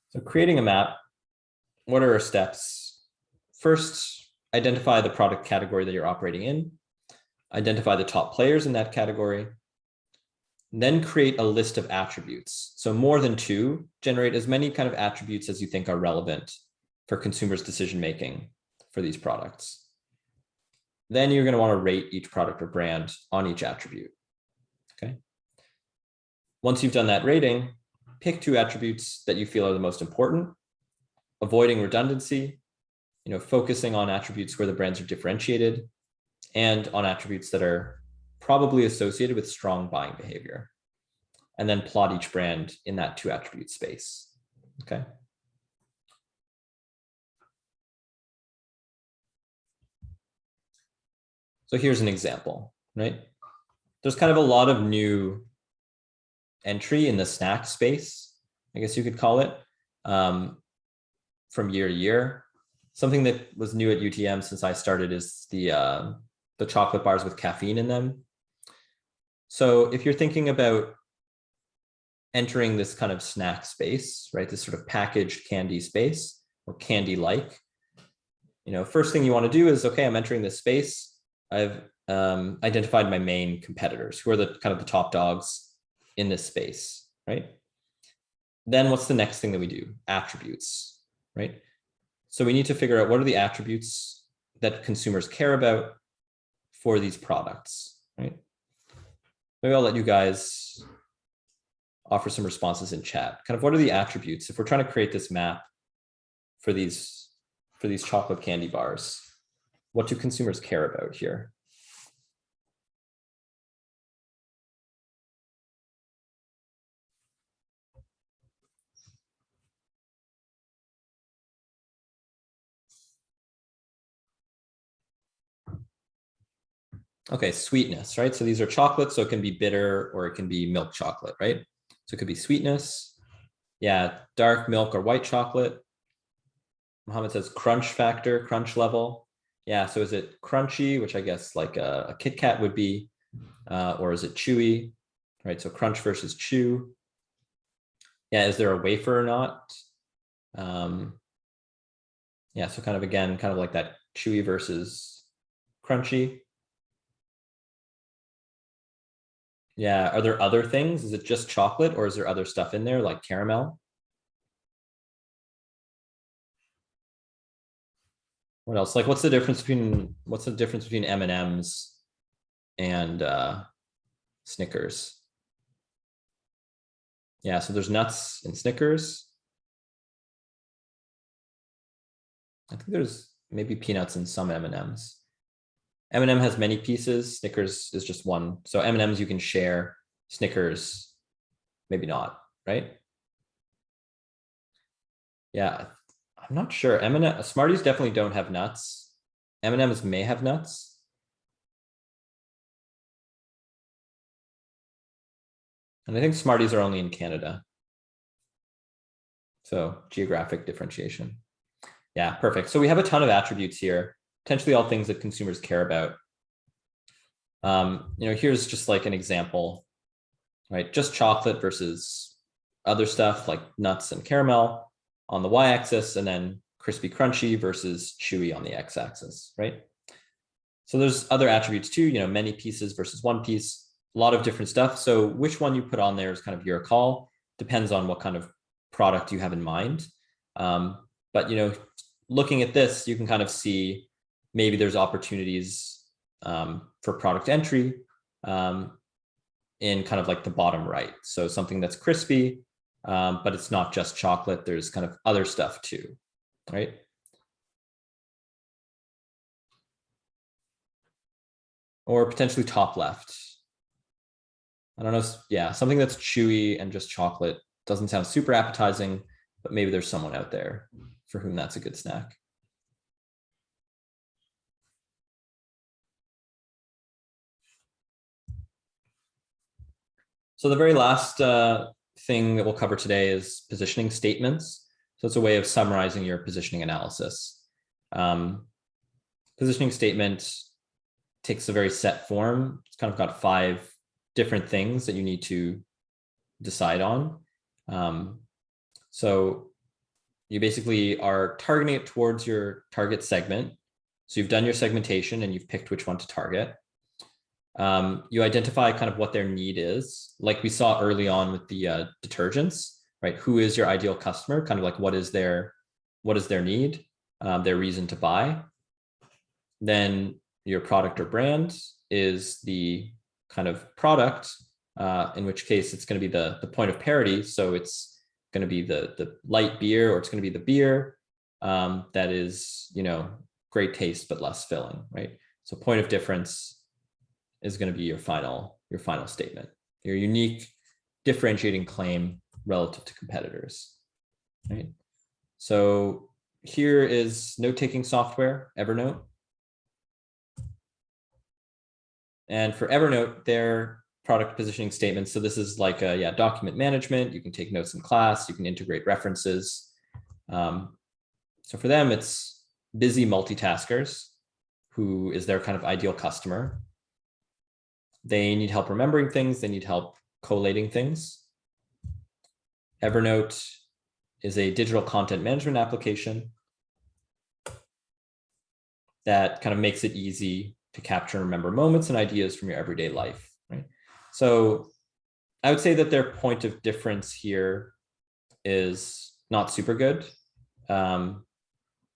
So creating a map, what are our steps first, identify the product category that you're operating in, identify the top players in that category, then create a list of attributes. So more than two, generate as many kind of attributes as you think are relevant for consumers' decision-making for these products. Then you're going to want to rate each product or brand on each attribute. Okay. Once you've done that rating, pick two attributes that you feel are the most important, avoiding redundancy, focusing on attributes where the brands are differentiated, and on attributes that are probably associated with strong buying behavior. And then plot each brand in that two attribute space. Okay. So here's an example, right? There's kind of a lot of new entry in the snack space, I guess you could call it, from year to year. Something that was new at UTM since I started is the chocolate bars with caffeine in them. So if you're thinking about entering this kind of snack space, right, this sort of packaged candy space or candy-like, first thing you want to do is, okay, I'm entering this space. I've identified my main competitors, who are the kind of the top dogs in this space, right? Then what's the next thing that we do? Attributes, right? So we need to figure out what are the attributes that consumers care about for these products, right? Maybe I'll let you guys offer some responses in chat. Kind of what are the attributes? If we're trying to create this map for these chocolate candy bars, what do consumers care about here? Okay, sweetness, right? So these are chocolates, so it can be bitter or it can be milk chocolate, right? So it could be sweetness. Yeah, dark milk or white chocolate. Mohammed says crunch factor, crunch level. Yeah, so is it crunchy, which I guess like a Kit Kat would be, or is it chewy, right? So crunch versus chew. Yeah, is there a wafer or not? Yeah, so kind of again, kind of like that chewy versus crunchy. Yeah, are there other things? Is it just chocolate or is there other stuff in there like caramel? What else? Like what's the difference between M&Ms and Snickers? Yeah, so there's nuts in Snickers. I think there's maybe peanuts in some M&Ms. M&M has many pieces. Snickers is just one. So M&Ms you can share. Snickers, maybe not, right? Yeah, I'm not sure. Smarties definitely don't have nuts. M&Ms may have nuts. And I think Smarties are only in Canada. So geographic differentiation. Yeah, perfect. So we have a ton of attributes here, potentially all things that consumers care about. Here's just like an example, right? Just chocolate versus other stuff like nuts and caramel on the y-axis, and then crispy crunchy versus chewy on the x-axis, right? So there's other attributes too, many pieces versus one piece, a lot of different stuff. So which one you put on there is kind of your call, depends on what kind of product you have in mind. But looking at this, you can kind of see maybe there's opportunities for product entry in kind of like the bottom right. So something that's crispy, but it's not just chocolate. There's kind of other stuff too, right? Or potentially top left. I don't know. Yeah, something that's chewy and just chocolate doesn't sound super appetizing, but maybe there's someone out there for whom that's a good snack. So the very last thing that we'll cover today is positioning statements. So it's a way of summarizing your positioning analysis. Positioning statement takes a very set form. It's kind of got 5 different things that you need to decide on. So you basically are targeting it towards your target segment. So you've done your segmentation and you've picked which one to target. You identify kind of what their need is, like we saw early on with the detergents, right? Who is your ideal customer? Kind of like what is their need, their reason to buy. Then your product or brand is the kind of product, in which case it's going to be the point of parity. So it's going to be the light beer, or it's going to be the beer that is, you know, great taste but less filling, right? So point of difference is going to be your final statement, your unique differentiating claim relative to competitors, right? So here is note-taking software, Evernote. And for Evernote, their product positioning statements. So this is like a document management. You can take notes in class. You can integrate references. So for them, it's busy multitaskers, who is their kind of ideal customer. They need help remembering things. They need help collating things. Evernote is a digital content management application that kind of makes it easy to capture and remember moments and ideas from your everyday life, right? So I would say that their point of difference here is not super good. In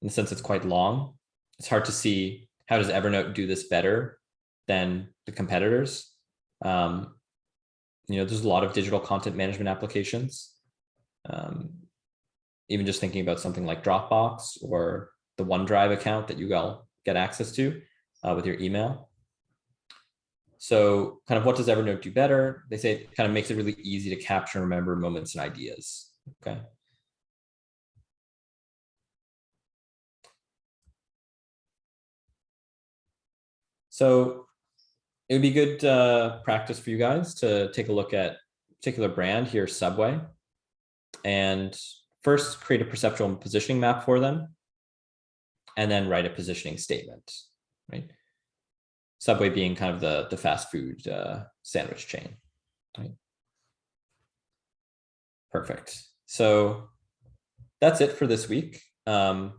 the sense it's quite long. It's hard to see how does Evernote do this better than the competitors. You know, there's a lot of digital content management applications. Even just thinking about something like Dropbox or the OneDrive account that you all get access to with your email. So kind of what does Evernote do better? They say it kind of makes it really easy to capture and remember moments and ideas, okay? So it would be good practice for you guys to take a look at a particular brand here, Subway, and first create a perceptual and positioning map for them, and then write a positioning statement, right? Subway being kind of the fast food sandwich chain, right? Perfect. So that's it for this week. So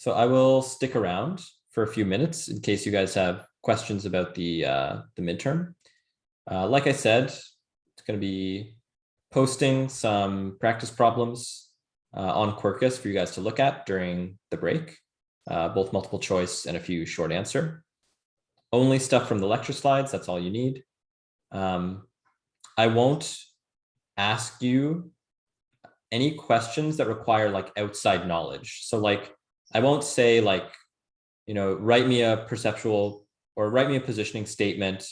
I will stick around for a few minutes in case you guys have questions about the midterm. Like I said, it's going to be posting some practice problems on Quarkus for you guys to look at during the break, both multiple choice and a few short answer. Only stuff from the lecture slides, that's all you need. I won't ask you any questions that require like outside knowledge. So like, I won't say like, you know, write me a perceptual or write me a positioning statement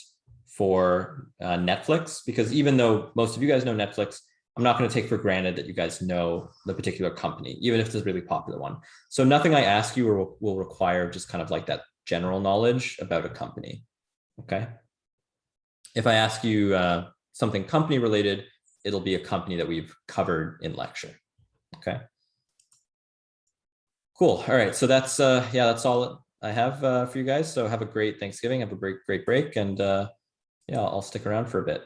for Netflix, because even though most of you guys know Netflix, I'm not going to take for granted that you guys know the particular company, even if it's a really popular one. So nothing I ask you will require just kind of like that general knowledge about a company, okay? If I ask you something company related, it'll be a company that we've covered in lecture, okay? Cool, all right, so that's that's all I have for you guys. So have a great Thanksgiving, have a great break, and yeah, I'll stick around for a bit.